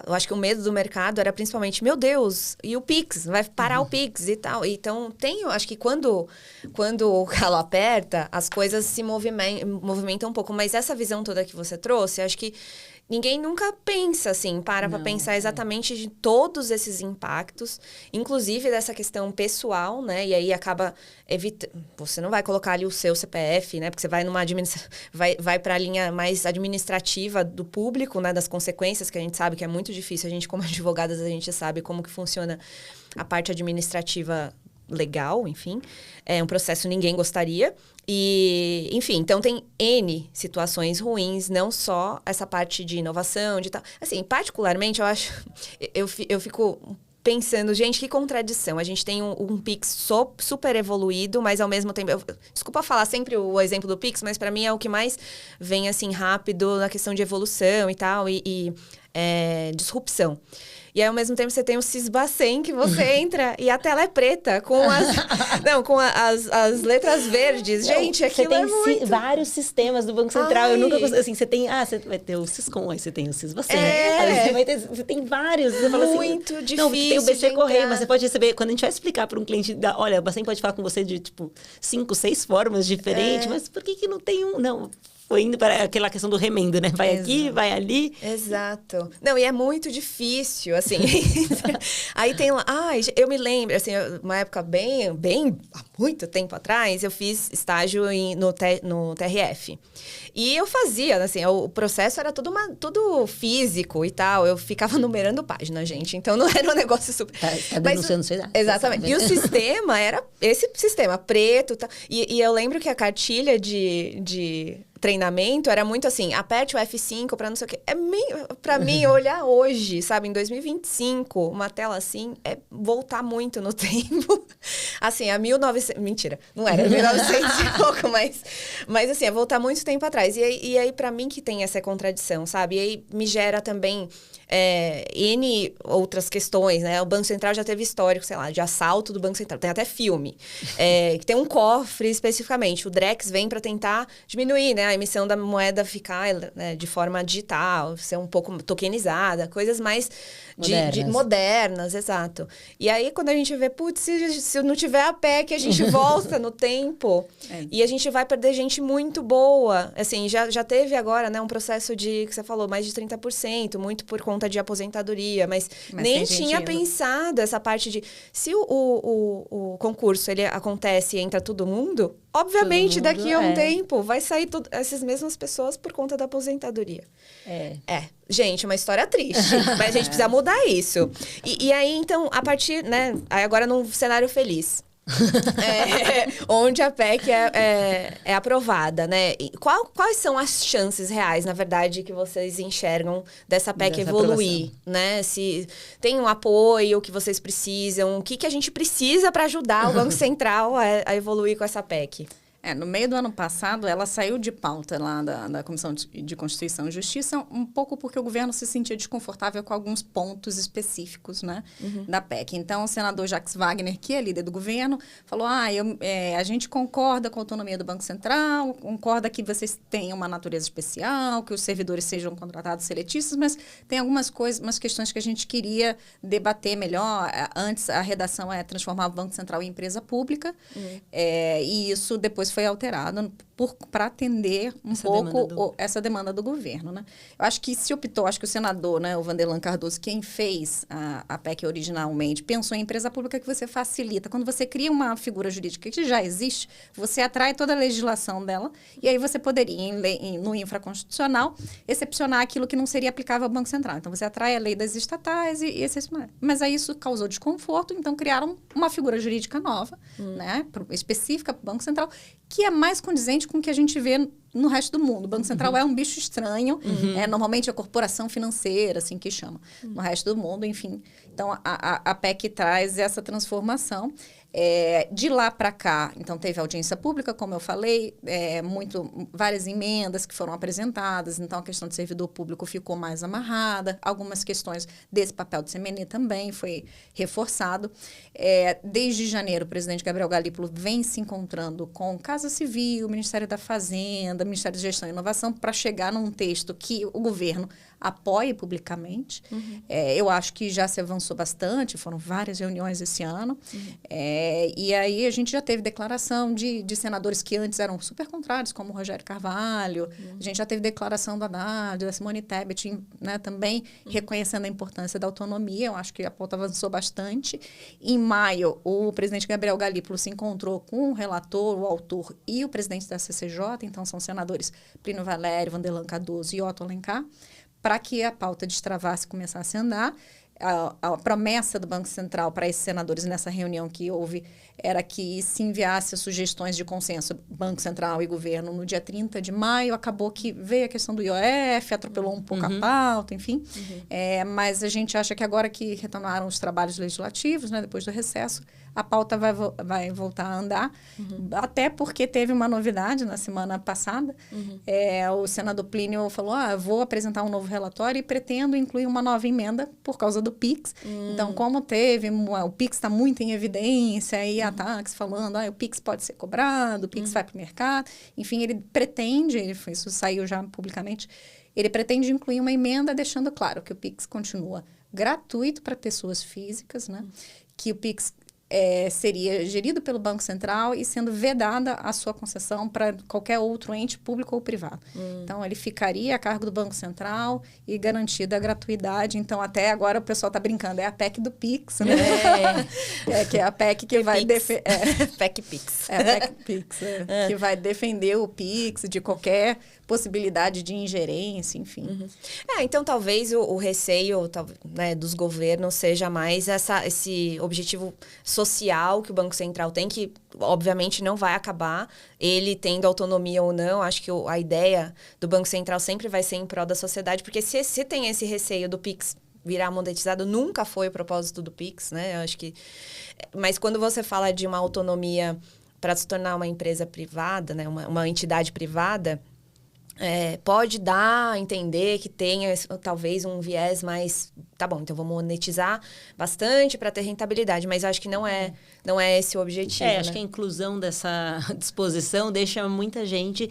Eu acho que o medo do mercado era principalmente, meu Deus, e o Pix? Vai parar o Pix e tal. Então, acho que quando o calo aperta, as coisas se movimentam um pouco. Mas essa visão toda que você trouxe, acho que ninguém nunca pensa, assim, para pensar exatamente de todos esses impactos, inclusive dessa questão pessoal, né? E aí acaba evitando... Você não vai colocar ali o seu CPF, né? Porque você vai vai para a linha mais administrativa do público, né? Das consequências, que a gente sabe que é muito difícil. A gente, como advogadas, a gente sabe como que funciona a parte administrativa legal, enfim. É um processo que ninguém gostaria. E, enfim, então tem N situações ruins, não só essa parte de inovação, de tal. Assim, particularmente, eu acho... Eu fico pensando, gente, que contradição. A gente tem um Pix super evoluído, mas ao mesmo tempo... Desculpa falar sempre o exemplo do Pix, mas para mim é o que mais vem, assim, rápido na questão de evolução e tal, e disrupção. E aí, ao mesmo tempo, você tem o Sisbacen, que você entra e a tela é preta, com as letras verdes. Gente, aquilo é muito... Você tem vários sistemas do Banco Central. Eu nunca consegui... Assim, você vai ter o Siscom, aí você tem o Sisbacen. Você tem vários. Você fala muito assim, difícil. Não, tem o BC Correio, mas você pode receber... Quando a gente vai explicar para um cliente, olha, o Bacen pode falar com você de, 5, 6 formas diferentes, mas por que não tem um... Não... Foi indo para aquela questão do remendo, né? Vai aqui, vai ali. Exato. Não, e é muito difícil, assim. Aí tem lá... eu me lembro, assim, uma época bem, há muito tempo atrás, eu fiz estágio no TRF. E eu fazia, assim, o processo era tudo físico e tal. Eu ficava numerando página, gente. Então, não era um negócio super... Tá denunciando sua idade. Exatamente. E o sistema era esse sistema preto. Tá? E eu lembro que a cartilha de treinamento era muito assim, aperte o F5 para não sei o quê. Para mim, olhar hoje, sabe, em 2025, uma tela assim, é voltar muito no tempo. Assim, a 1900... Mentira, não era 1900 e pouco, mas assim, é voltar muito tempo atrás. E aí para mim que tem essa contradição, sabe? E aí me gera também N outras questões, né? O Banco Central já teve histórico, sei lá, de assalto do Banco Central. Tem até filme. Que tem um cofre especificamente. O Drex vem para tentar diminuir, né? A emissão da moeda ficar, né, de forma digital, ser um pouco tokenizada, coisas mais modernas, exato. E aí, quando a gente vê, putz, se não tiver a PEC, a gente volta no tempo e a gente vai perder gente muito boa. Assim, já teve agora, né, um processo que você falou, mais de 30%, muito por conta de aposentadoria, mas nem tinha pensado essa parte de... Se o concurso, ele acontece e entra todo mundo, obviamente, daqui a um tempo, vai sair essas mesmas pessoas por conta da aposentadoria. Gente, uma história triste, mas a gente precisa mudar isso. E aí, então, a partir, né, agora num cenário feliz, onde a PEC é aprovada, né? E quais são as chances reais, na verdade, que vocês enxergam dessa PEC evoluir, né? Se tem um apoio que vocês precisam, o que a gente precisa para ajudar o Banco Central a evoluir com essa PEC? No meio do ano passado, ela saiu de pauta lá da Comissão de Constituição e Justiça, um pouco porque o governo se sentia desconfortável com alguns pontos específicos, né, da PEC. Então, o senador Jacques Wagner, que é líder do governo, falou, a gente concorda com a autonomia do Banco Central, concorda que vocês tenham uma natureza especial, que os servidores sejam contratados seletistas, mas tem umas questões que a gente queria debater melhor. Antes, a redação transformar o Banco Central em empresa pública, e isso depois foi alterado para atender essa demanda do governo, né? Eu acho que acho que o senador, né, o Vanderlan Cardoso, quem fez a PEC originalmente, pensou em empresa pública que você facilita. Quando você cria uma figura jurídica que já existe, você atrai toda a legislação dela e aí você poderia, no infraconstitucional, excepcionar aquilo que não seria aplicável ao Banco Central. Então, você atrai a lei das estatais e excepcionar. Mas aí isso causou desconforto, então criaram uma figura jurídica nova, né, específica para o Banco Central, que é mais condizente com o que a gente vê no resto do mundo. O Banco Central é um bicho estranho, normalmente a corporação financeira, assim que chama, no resto do mundo, enfim. Então, a PEC traz essa transformação. De lá para cá, então, teve audiência pública, como eu falei, várias emendas que foram apresentadas, então a questão de servidor público ficou mais amarrada, algumas questões desse papel de CMN também foi reforçado. Desde janeiro, o presidente Gabriel Galípolo vem se encontrando com Casa Civil, Ministério da Fazenda, Ministério de Gestão e Inovação, para chegar num texto que o governo apoie publicamente. Eu acho que já se avançou bastante, foram várias reuniões esse ano. E aí a gente já teve declaração de senadores que antes eram super contrários, como o Rogério Carvalho. A gente já teve declaração do Haddad, da Simone Tebet, né, também reconhecendo a importância da autonomia. Eu acho que a pauta avançou bastante. Em maio, o presidente Gabriel Galípolo se encontrou com o relator, o autor e o presidente da CCJ, então são senadores Plínio Valério, Vanderlan Cardoso e Otto Alencar, para que a pauta destravasse e começasse a andar. A promessa do Banco Central para esses senadores nessa reunião que houve era que se enviasse sugestões de consenso Banco Central e governo no dia 30 de maio. Acabou que veio a questão do IOF, atropelou um pouco a pauta, enfim. Mas a gente acha que agora que retomaram os trabalhos legislativos, né, depois do recesso, a pauta vai voltar a andar, até porque teve uma novidade na semana passada. O senador Plínio falou, eu vou apresentar um novo relatório e pretendo incluir uma nova emenda por causa do PIX. Então, como o PIX está muito em evidência, e ataques falando, o PIX pode ser cobrado, o PIX vai para o mercado. Enfim, ele pretende, isso saiu já publicamente, ele pretende incluir uma emenda deixando claro que o PIX continua gratuito para pessoas físicas, né? Que o PIX seria gerido pelo Banco Central e sendo vedada a sua concessão para qualquer outro ente público ou privado. Então, ele ficaria a cargo do Banco Central e garantida a gratuidade. Então, até agora o pessoal está brincando, é a PEC do PIX, né? Que é a PEC que vai defender... PEC PIX. A PEC PIX, que vai defender o PIX de qualquer possibilidade de ingerência, enfim. Então, talvez o receio, né, dos governos seja mais esse objetivo social que o Banco Central tem, que obviamente não vai acabar, ele tendo autonomia ou não. Acho que a ideia do Banco Central sempre vai ser em prol da sociedade, porque se tem esse receio do Pix virar monetizado, nunca foi o propósito do Pix, né? Eu acho que... Mas quando você fala de uma autonomia para se tornar uma empresa privada, né? Uma entidade privada, pode dar a entender que tenha talvez um viés mais... Tá bom, então vamos monetizar bastante para ter rentabilidade, mas eu acho que não é esse o objetivo, né? Acho que a inclusão dessa disposição deixa muita gente...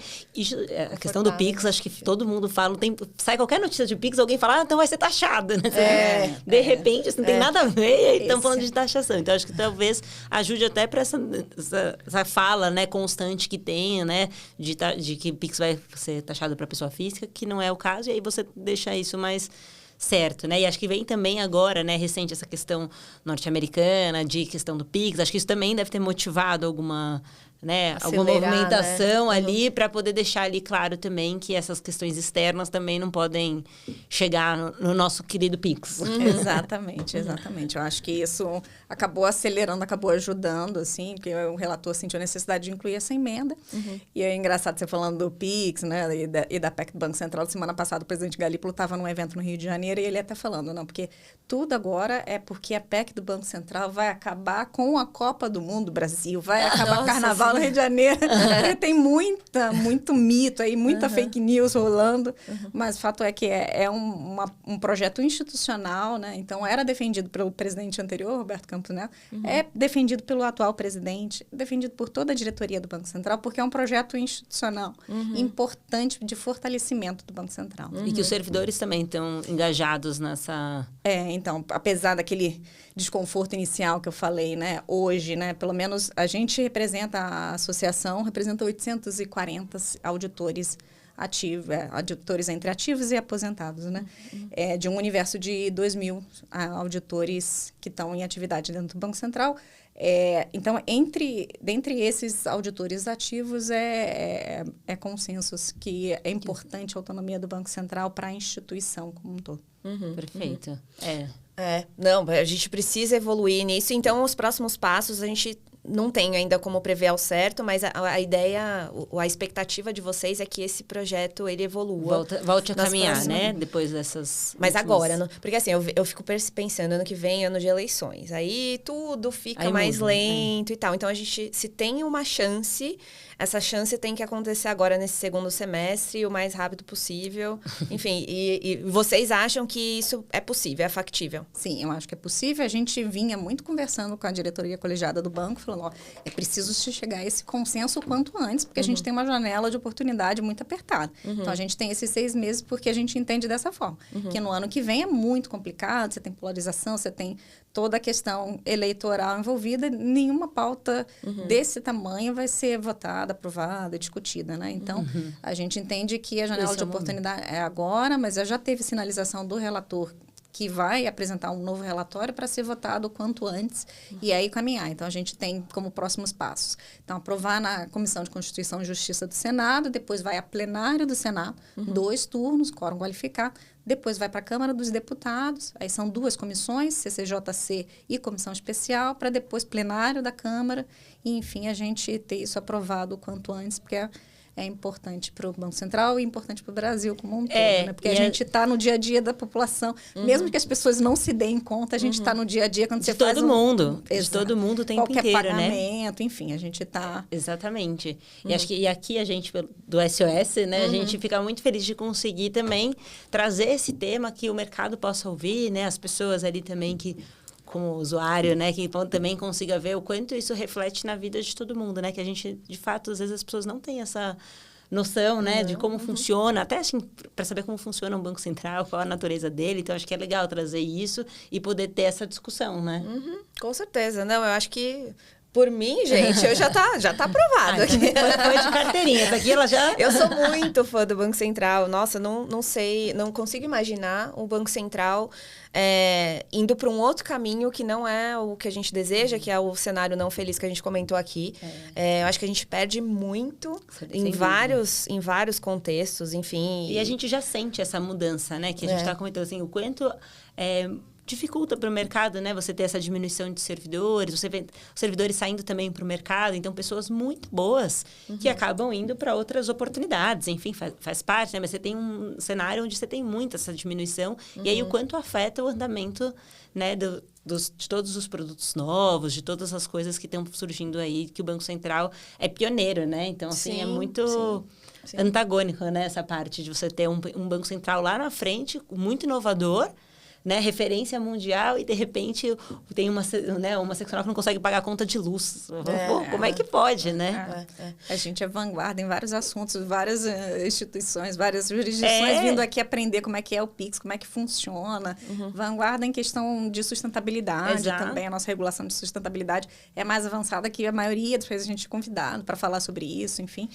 A questão do Pix, acho que todo mundo fala... sai qualquer notícia de Pix, alguém fala, então vai ser taxado, né? De repente, isso não tem nada a ver, e estão falando de taxação. Então, acho que talvez ajude até para essa fala, né, constante que tenha, né? De que Pix vai ser taxado para pessoa física, que não é o caso, e aí você deixa isso mais... certo, né? E acho que vem também agora, né, recente, essa questão norte-americana, de questão do Pix. Acho que isso também deve ter motivado alguma movimentação, né, ali, para poder deixar ali claro também que essas questões externas também não podem chegar no nosso querido Pix. Exatamente. Eu acho que isso acabou acelerando, acabou ajudando, assim, porque o relator sentiu a necessidade de incluir essa emenda. E é engraçado você falando do Pix, né, e da PEC do Banco Central. Semana passada, o presidente Galípolo estava num evento no Rio de Janeiro e ele até falando, não, porque tudo agora é porque a PEC do Banco Central vai acabar com a Copa do Mundo Brasil, vai acabar Carnaval no Rio de Janeiro. Tem muito mito aí, muita fake news rolando, mas o fato é que é um projeto institucional, né? Então, era defendido pelo presidente anterior, Roberto Campos Neto, é defendido pelo atual presidente, defendido por toda a diretoria do Banco Central, porque é um projeto institucional importante de fortalecimento do Banco Central. E que os servidores também estão engajados nessa... Então, apesar daquele desconforto inicial que eu falei, né? Hoje, né? Pelo menos a gente a associação representa 840 auditores ativos, auditores entre ativos e aposentados, né? De um universo de 2.000 auditores que estão em atividade dentro do Banco Central. Então, dentre esses auditores ativos, é consensus que é importante a autonomia do Banco Central para a instituição como um todo. Perfeito. Não, a gente precisa evoluir nisso. Então, os próximos passos, a gente não tem ainda como prever ao certo, mas a ideia, a expectativa de vocês é que esse projeto, ele evolua. Volte a caminhar, né? Depois dessas... Mas agora, porque assim, eu fico pensando, ano que vem, ano de eleições. Aí tudo fica mais lento e tal. Então, a gente, se tem uma chance, essa chance tem que acontecer agora nesse segundo semestre, o mais rápido possível. Enfim, e vocês acham que isso é possível, é factível? Sim, eu acho que é possível. A gente vinha muito conversando com a diretoria colegiada do banco, falando, é preciso chegar a esse consenso o quanto antes, porque a gente tem uma janela de oportunidade muito apertada. Então, a gente tem esses 6 meses porque a gente entende dessa forma. Que no ano que vem é muito complicado, você tem polarização, você tem toda a questão eleitoral envolvida, nenhuma pauta desse tamanho vai ser votada, aprovada, discutida, né? Então, a gente entende que a janela de oportunidade é agora, mas já teve sinalização do relator que vai apresentar um novo relatório para ser votado o quanto antes e aí caminhar. Então, a gente tem como próximos passos. Então, aprovar na Comissão de Constituição e Justiça do Senado, depois vai a plenário do Senado, 2 turnos, quórum qualificado, depois vai para a Câmara dos Deputados, aí são 2 comissões, CCJC e Comissão Especial, para depois plenário da Câmara e, enfim, a gente ter isso aprovado o quanto antes, porque é importante para o Banco Central e importante para o Brasil como um todo, né? Porque a gente está no dia a dia da população. Mesmo que as pessoas não se deem conta, a gente está no dia a dia quando você faz de todo mundo o tempo qualquer inteiro, pagamento, né? Enfim, a gente está... Exatamente. E acho que aqui a gente, do SOS, né? A gente fica muito feliz de conseguir também trazer esse tema que o mercado possa ouvir, né? As pessoas ali também que... como usuário, né, que também consiga ver o quanto isso reflete na vida de todo mundo, né, que a gente, de fato, às vezes as pessoas não têm essa noção, né, de como funciona, até assim, para saber como funciona um Banco Central, qual a natureza dele, então acho que é legal trazer isso e poder ter essa discussão, né. Com certeza, não, eu acho que... Por mim, gente, já tá aprovado. Foi de carteirinha. Essa aqui ela já... Eu sou muito fã do Banco Central. Nossa, não sei, não consigo imaginar um Banco Central indo para um outro caminho que não é o que a gente deseja, que é o cenário não feliz que a gente comentou aqui. Eu acho que a gente perde muito em vários contextos, enfim. E a gente já sente essa mudança, né? Que a gente está comentando assim, o quanto... dificulta para o mercado, né? Você ter essa diminuição de servidores, você vê os servidores saindo também para o mercado, então pessoas muito boas que acabam indo para outras oportunidades, enfim, faz parte, né? Mas você tem um cenário onde você tem muito essa diminuição, e aí o quanto afeta o andamento, né, de todos os produtos novos, de todas as coisas que estão surgindo aí, que o Banco Central é pioneiro, né? Então, assim, é muito antagônico, né? Essa parte de você ter um Banco Central lá na frente, muito inovador, né, referência mundial, e de repente tem uma seccional que não consegue pagar a conta de luz. Pô, como é que pode, né? A gente é vanguarda em vários assuntos, várias instituições, várias jurisdições vindo aqui aprender como é que é o PIX, como é que funciona. Vanguarda em questão de sustentabilidade também. A nossa regulação de sustentabilidade é mais avançada que a maioria dos países a gente é convidado para falar sobre isso, enfim.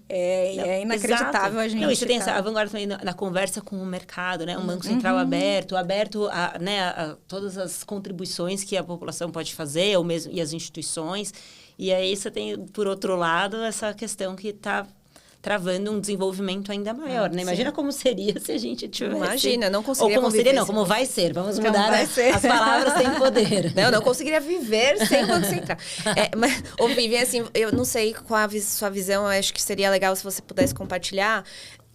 É inacreditável a gente... Não, e você tem a vanguarda também na conversa com o mercado, né? Um Banco Central aberto a todas as contribuições que a população pode fazer, ou mesmo, e as instituições. E aí você tem, por outro lado, essa questão que está travando um desenvolvimento ainda maior, né? Imagina como seria se a gente tivesse... Imagina, não conseguiria Ou como seria, não, como vai ser. Vamos mudar as palavras sem poder. Não conseguiria viver sem Banco Central. Mas, Vivian, assim, eu não sei qual a sua visão, eu acho que seria legal se você pudesse compartilhar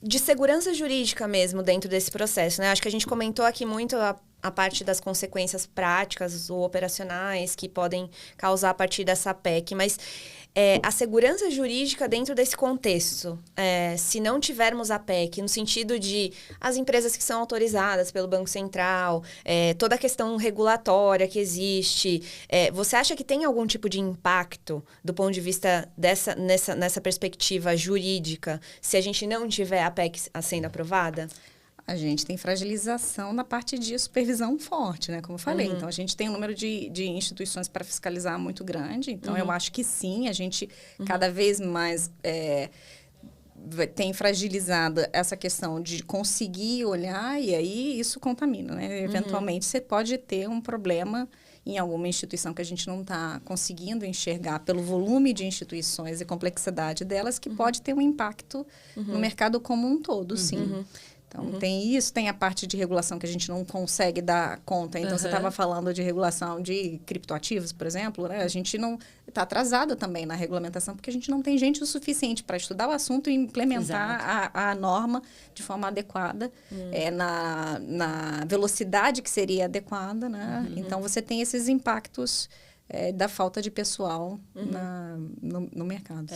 de segurança jurídica mesmo dentro desse processo, né? Acho que a gente comentou aqui muito a parte das consequências práticas ou operacionais que podem causar a partir dessa PEC, mas a segurança jurídica dentro desse contexto, se não tivermos a PEC, no sentido de as empresas que são autorizadas pelo Banco Central, toda a questão regulatória que existe, você acha que tem algum tipo de impacto do ponto de vista nessa perspectiva jurídica, se a gente não tiver a PEC sendo aprovada? A gente tem fragilização na parte de supervisão forte, né? Como eu falei. Então, a gente tem um número de instituições para fiscalizar muito grande. Então, eu acho que sim, a gente cada vez mais tem fragilizado essa questão de conseguir olhar, e aí isso contamina, né? Eventualmente, você pode ter um problema em alguma instituição que a gente não está conseguindo enxergar pelo volume de instituições e complexidade delas, que pode ter um impacto no mercado como um todo, sim. Então, tem isso, tem a parte de regulação que a gente não consegue dar conta. Então, você estava falando de regulação de criptoativos, por exemplo, né? A gente não está atrasado também na regulamentação, porque a gente não tem gente o suficiente para estudar o assunto e implementar a norma de forma adequada, na velocidade que seria adequada, né? Então, você tem esses impactos da falta de pessoal no mercado.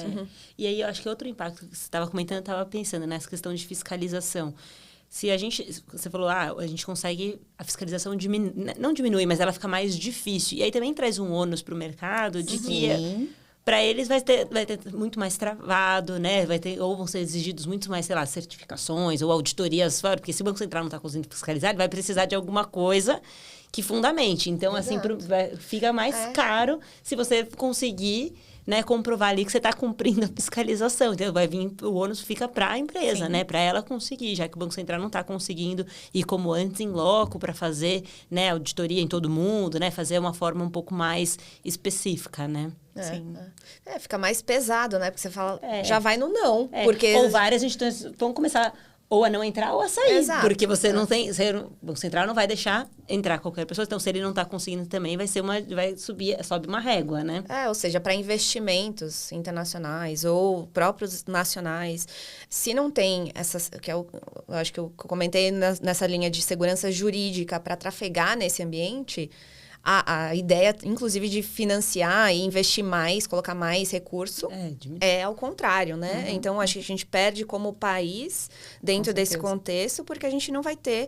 E aí, eu acho que outro impacto que você estava comentando, eu estava pensando nessa questão de fiscalização. Se a gente... Você falou, a gente consegue... A fiscalização não diminui, mas ela fica mais difícil. E aí também traz um ônus para o mercado de que... Para eles vai ter muito mais travado, né? Ou vão ser exigidos muito mais, sei lá, certificações ou auditorias fora. Porque se o Banco Central não está conseguindo fiscalizar, ele vai precisar de alguma coisa que fundamente. Então, assim, fica mais caro se você conseguir, né, comprovar ali que você está cumprindo a fiscalização. Então, vai vir, o ônus fica para a empresa, né? Para ela conseguir, já que o Banco Central não está conseguindo ir como antes em loco para fazer, né, auditoria em todo mundo, né? Fazer uma forma um pouco mais específica, né? Fica mais pesado, né? Porque você fala, já vai no não. Porque... Ou várias instituições vão começar ou a não entrar ou a sair. Porque você não tem... O Banco Central não vai deixar entrar qualquer pessoa. Então, se ele não está conseguindo também, sobe uma régua, né? Ou seja, para investimentos internacionais ou próprios nacionais, se não tem essas... eu acho que eu comentei nessa linha de segurança jurídica para trafegar nesse ambiente... A ideia, inclusive, de financiar e investir mais, colocar mais recurso, é ao contrário, né? Então, acho que a gente perde como país dentro desse contexto, porque a gente não vai ter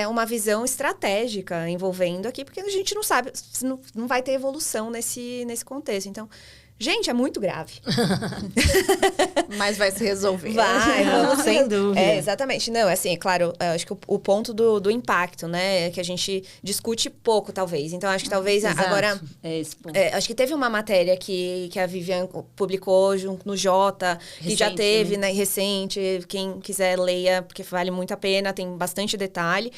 uma visão estratégica envolvendo aqui, porque a gente não sabe, não vai ter evolução nesse contexto. Então, gente, é muito grave. Mas vai se resolver. Vamos sem dúvida. Exatamente. Não, assim, é claro, acho que o ponto do impacto, né, é que a gente discute pouco, talvez. Então, acho que talvez agora... esse ponto. Acho que teve uma matéria que a Vivian publicou junto no Jota, que já teve, né, recente. Quem quiser, leia, porque vale muito a pena, tem bastante detalhe.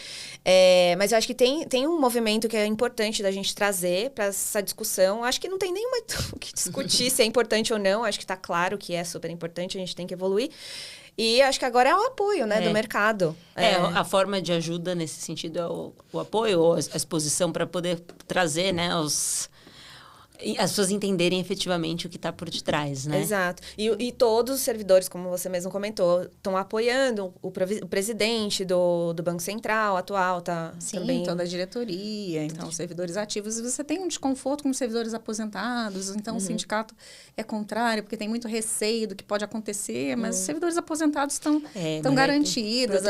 Mas eu acho que tem um movimento que é importante da gente trazer para essa discussão. Acho que não tem nem o que discutir se é importante ou não. Acho que está claro que é super importante, a gente tem que evoluir. E acho que agora é o apoio, né, do mercado. A forma de ajuda nesse sentido é o apoio, ou a exposição para poder trazer, né, as pessoas entenderem efetivamente o que está por detrás, né? Exato. E todos os servidores, como você mesmo comentou, estão apoiando o presidente do Banco Central atual, tá? Sim, também... toda a diretoria, então, os servidores ativos. E você tem um desconforto com os servidores aposentados, então o sindicato é contrário, porque tem muito receio do que pode acontecer, mas os servidores aposentados estão garantidos.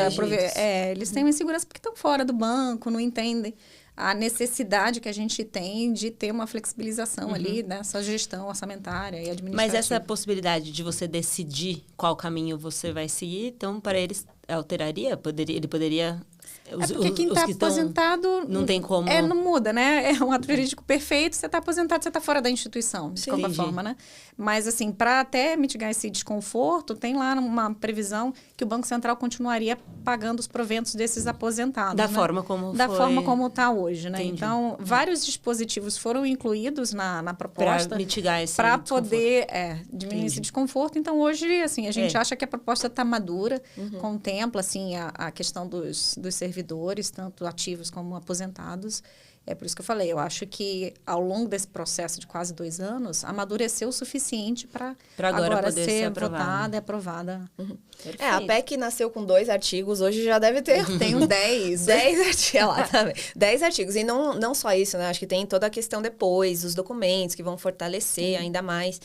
Eles têm uma insegurança porque estão fora do banco, não entendem a necessidade que a gente tem de ter uma flexibilização ali nessa gestão orçamentária e administrativa. Mas essa possibilidade de você decidir qual caminho você vai seguir, então, para eles, alteraria? Ele poderia... porque quem está aposentado... Não tem como... não muda, né? É um ato jurídico perfeito, você está aposentado, você está fora da instituição, de qualquer forma, né? Mas, assim, para até mitigar esse desconforto, tem lá uma previsão que o Banco Central continuaria pagando os proventos desses aposentados. Da forma como está hoje, né? Entendi. Então, vários dispositivos foram incluídos na proposta. Para mitigar esse para poder diminuir esse desconforto. Então, hoje, assim, a gente acha que a proposta está madura, contempla, assim, a questão dos servidores, tanto ativos como aposentados. É por isso que eu falei, eu acho que ao longo desse processo de quase 2 anos, amadureceu o suficiente para agora poder ser votada e aprovada. A PEC nasceu com 2 artigos, hoje já deve ter... Tem 10. 10 artigos, lá também. 10 artigos. E não só isso, né? Acho que tem toda a questão depois, os documentos que vão fortalecer ainda mais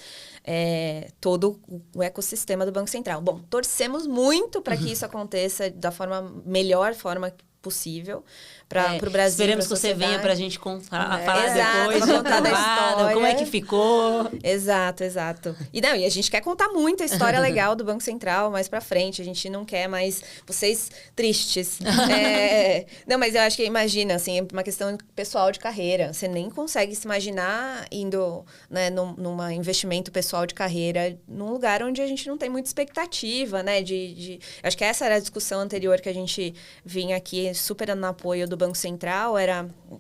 todo o ecossistema do Banco Central. Bom, torcemos muito para que isso aconteça da melhor forma possível para o Brasil. Esperemos que você venha para a gente falar depois, contar da história, como é que ficou. Exato. E a gente quer contar muito a história legal do Banco Central mais para frente. A gente não quer mais vocês tristes. Não, mas eu acho que, imagina, assim, é uma questão pessoal de carreira. Você nem consegue se imaginar indo, né, num investimento pessoal de carreira num lugar onde a gente não tem muita expectativa, né? Acho que essa era a discussão anterior que a gente vinha aqui super no apoio do Banco Central,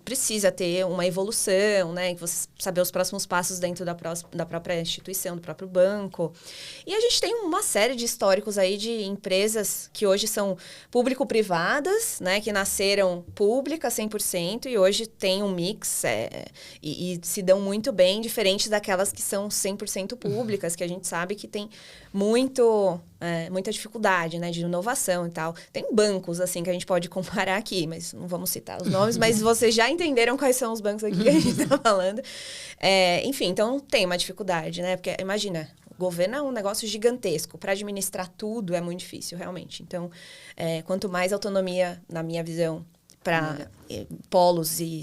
precisa ter uma evolução, né? Você saber os próximos passos dentro da própria instituição, do próprio banco. E a gente tem uma série de históricos aí de empresas que hoje são público-privadas, né? Que nasceram públicas 100% e hoje tem um mix e se dão muito bem, diferentes daquelas que são 100% públicas, que a gente sabe que tem muita dificuldade, né, de inovação e tal. Tem bancos, assim, que a gente pode comparar aqui, mas não vamos citar os nomes, mas vocês já entenderam quais são os bancos aqui que a gente está falando. Enfim, então tem uma dificuldade, né? Porque, imagina, o governo é um negócio gigantesco. Para administrar tudo é muito difícil, realmente. Então, quanto mais autonomia, na minha visão, para polos e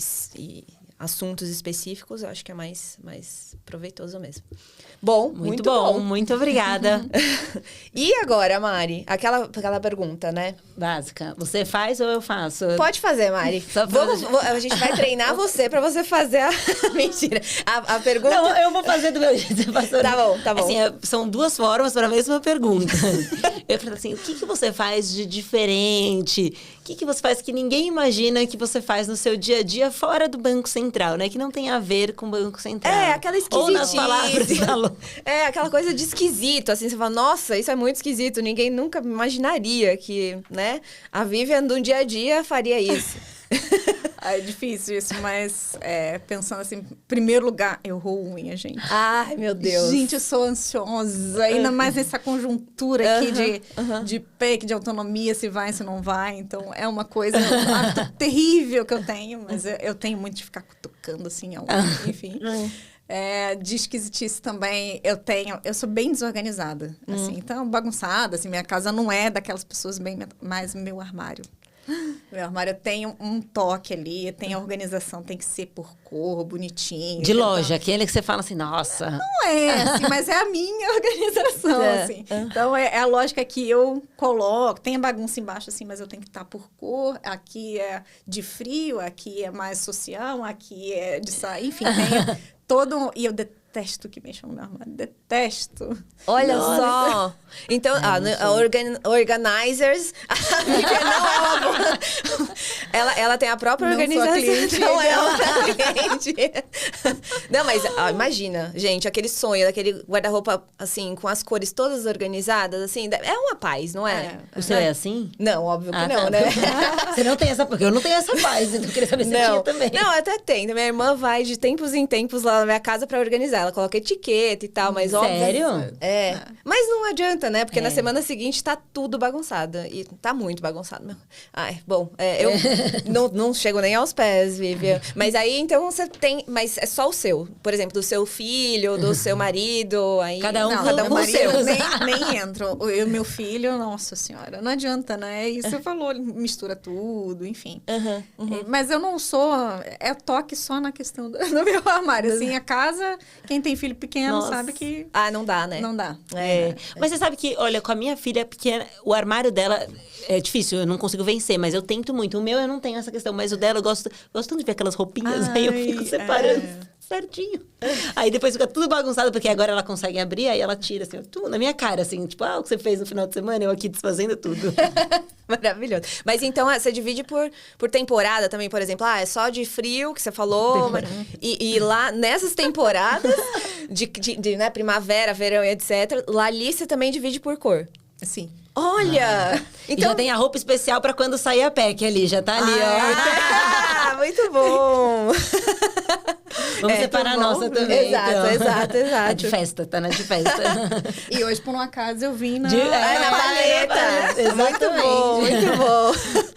assuntos específicos, eu acho que é mais proveitoso mesmo. Bom, muito bom. Muito obrigada. E agora, Mari? Aquela pergunta, né? Básica. Você faz ou eu faço? Pode fazer, Mari. A gente vai treinar você para você fazer a... Mentira. A pergunta... Não, eu vou fazer do meu jeito. Tá bom. Assim, são 2 formas para a mesma pergunta. Eu falo assim, o que você faz de diferente? O que você faz que ninguém imagina que você faz no seu dia a dia fora do Banco Central, né? Que não tem a ver com o Banco Central. Aquela esquisitice. Ou nas palavras da aquela coisa de esquisito, assim, você fala, nossa, isso é muito esquisito, ninguém nunca imaginaria que, né, a Vivian do dia a dia faria isso. É difícil isso, mas pensando assim, em primeiro lugar, eu roo unha, gente. Ai, meu Deus. Gente, eu sou ansiosa, ainda mais nessa conjuntura aqui de PEC, de autonomia, se vai, se não vai. Então, é uma coisa terrível que eu tenho, mas eu tenho muito de ficar cutucando, assim, enfim. De esquisitice também, eu sou bem desorganizada, assim, então bagunçada, assim, minha casa não é daquelas pessoas bem, mais meu armário. Meu armário tem um toque ali, tem a organização, tem que ser por cor, bonitinho. De loja, aquele que você fala assim, nossa. Não é, assim, mas é a minha organização, assim. Então, é a lógica que eu coloco. Tem a bagunça embaixo, assim, mas eu tenho que estar por cor. Aqui é de frio, aqui é mais social, aqui é de sair. Enfim, tem todo... E eu detesto que mexam no armário. Detesto. Olha só. Então, organizers. Não é uma boa. Ela tem a própria Não organização. sou cliente. Não é uma cliente. Não, mas imagina, gente, aquele sonho daquele guarda-roupa, assim, com as cores todas organizadas, assim, é uma paz, não é? O seu é assim? Não, óbvio que não, tá. né? Você não tem essa... Porque eu não tenho essa paz, então eu queria saber se você tinha também. Não, até tem. Minha irmã vai de tempos em tempos lá na minha casa pra organizar. Ela coloca etiqueta e tal, mas óbvio... Sério? É. Mas não adianta, né? Porque na semana seguinte tá tudo bagunçado. E tá muito bagunçado mesmo. Ai, bom, eu não chego nem aos pés, Vivian. Mas aí, então, você tem... Mas é só o seu. Por exemplo, do seu filho, do seu marido. Aí... Cada um Não, com o seu. Nem entro. Eu, meu filho, nossa senhora, não adianta, né? E você falou, mistura tudo, enfim. Mas eu não sou... É toque só na questão do meu armário. Assim, a casa, quem tem filho pequeno sabe que... Ah, não dá, né? Não dá. Mas você sabe que, olha, com a minha filha pequena, o armário dela é difícil, eu não consigo vencer, mas eu tento muito. O meu eu não tenho essa questão, mas o dela eu gosto tanto de ver aquelas roupinhas, aí eu fico separando certinho. Aí depois fica tudo bagunçado, porque agora ela consegue abrir, aí ela tira assim, tudo na minha cara, assim, tipo, o que você fez no final de semana, eu aqui desfazendo tudo. Maravilhoso. Mas então, você divide por temporada também, por exemplo. É só de frio, que você falou. E lá, nessas temporadas de né, primavera, verão e etc., lá ali você também divide por cor. Sim. Olha! Então... E já tem a roupa especial pra quando sair a PEC ali, já tá ali, ó. Muito bom! Vamos separar a nossa também. Exato, então. exato. A de festa, tá na de festa. E hoje, por um acaso, eu vim na paleta. Exatamente. Muito bom.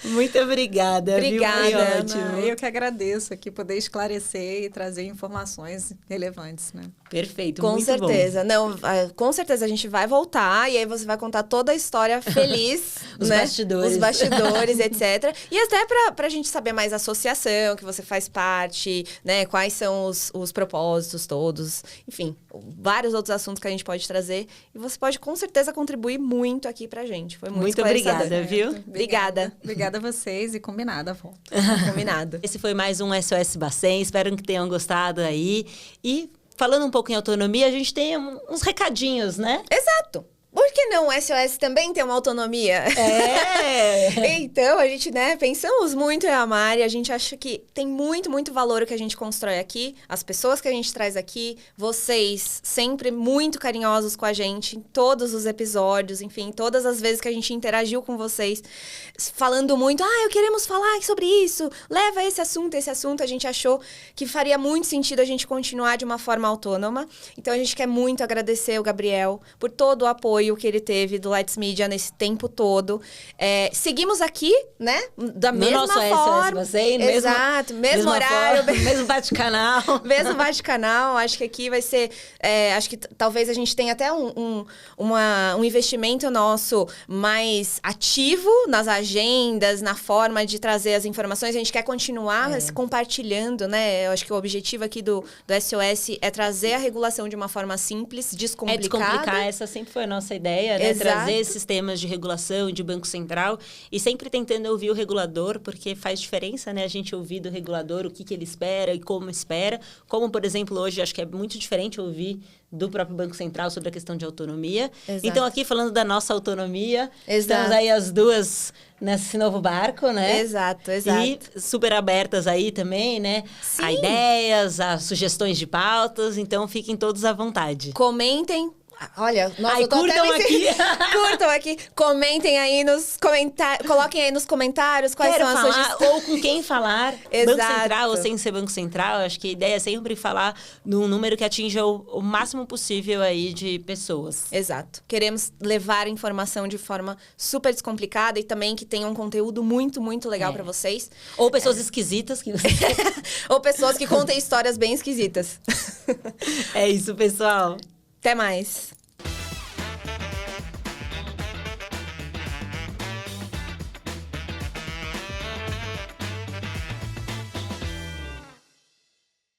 Muito obrigada. Obrigada. Viu? Foi ótimo. Eu que agradeço aqui poder esclarecer e trazer informações relevantes, né? Perfeito, Com muito certeza. Não, com certeza a gente vai voltar e aí você vai contar toda a história feliz. Os né? bastidores. Os bastidores, etc. E até pra gente saber mais a associação que você faz parte, né? Quais são os propósitos todos. Enfim, vários outros assuntos que a gente pode trazer. E você pode, com certeza, contribuir muito aqui pra gente. Foi muito obrigada, viu? Obrigada. Obrigada a vocês e combinada a volta. Combinado. Esse foi mais um SOS Bacen. Espero que tenham gostado aí. E falando um pouco em autonomia, a gente tem uns recadinhos, né? Exato. Por que não o SOS também tem uma autonomia? Então, a gente, né, pensamos muito em Amari, a gente acha que tem muito, muito valor o que a gente constrói aqui, as pessoas que a gente traz aqui, vocês sempre muito carinhosos com a gente em todos os episódios, enfim, todas as vezes que a gente interagiu com vocês, falando muito, queremos falar sobre isso, leva esse assunto, a gente achou que faria muito sentido a gente continuar de uma forma autônoma, então a gente quer muito agradecer o Gabriel por todo o apoio que ele teve do Lights Media nesse tempo todo. Seguimos aqui, né? Da mesma forma. Exato, mesmo horário. Mesmo bate-canal. Mesmo bate-canal. Acho que aqui vai ser... acho que talvez a gente tenha até um investimento nosso mais ativo nas agendas, na forma de trazer as informações. A gente quer continuar se compartilhando, né? Eu acho que o objetivo aqui do SOS é trazer a regulação de uma forma simples, descomplicada. Descomplicar, essa sempre foi a nossa ideia, né? Exato. Trazer esses temas de regulação, de Banco Central e sempre tentando ouvir o regulador, porque faz diferença, né? A gente ouvir do regulador o que ele espera e como espera. Como, por exemplo, hoje, acho que é muito diferente ouvir do próprio Banco Central sobre a questão de autonomia. Exato. Então, aqui falando da nossa autonomia, estamos aí as duas nesse novo barco, né? Exato. E super abertas aí também, né? Sim. A ideias, a sugestões de pautas, então fiquem todos à vontade. Comentem. Olha, curtam aqui, comentem aí nos comentários, coloquem aí nos comentários quais são as sugestões. Ou com quem falar, Exato. Banco Central ou sem ser Banco Central, acho que a ideia é sempre falar num número que atinja o máximo possível aí de pessoas. Exato. Queremos levar a informação de forma super descomplicada e também que tenha um conteúdo muito, muito legal pra vocês. Ou pessoas esquisitas que você... Ou pessoas que contem histórias bem esquisitas. É isso, pessoal. Até mais.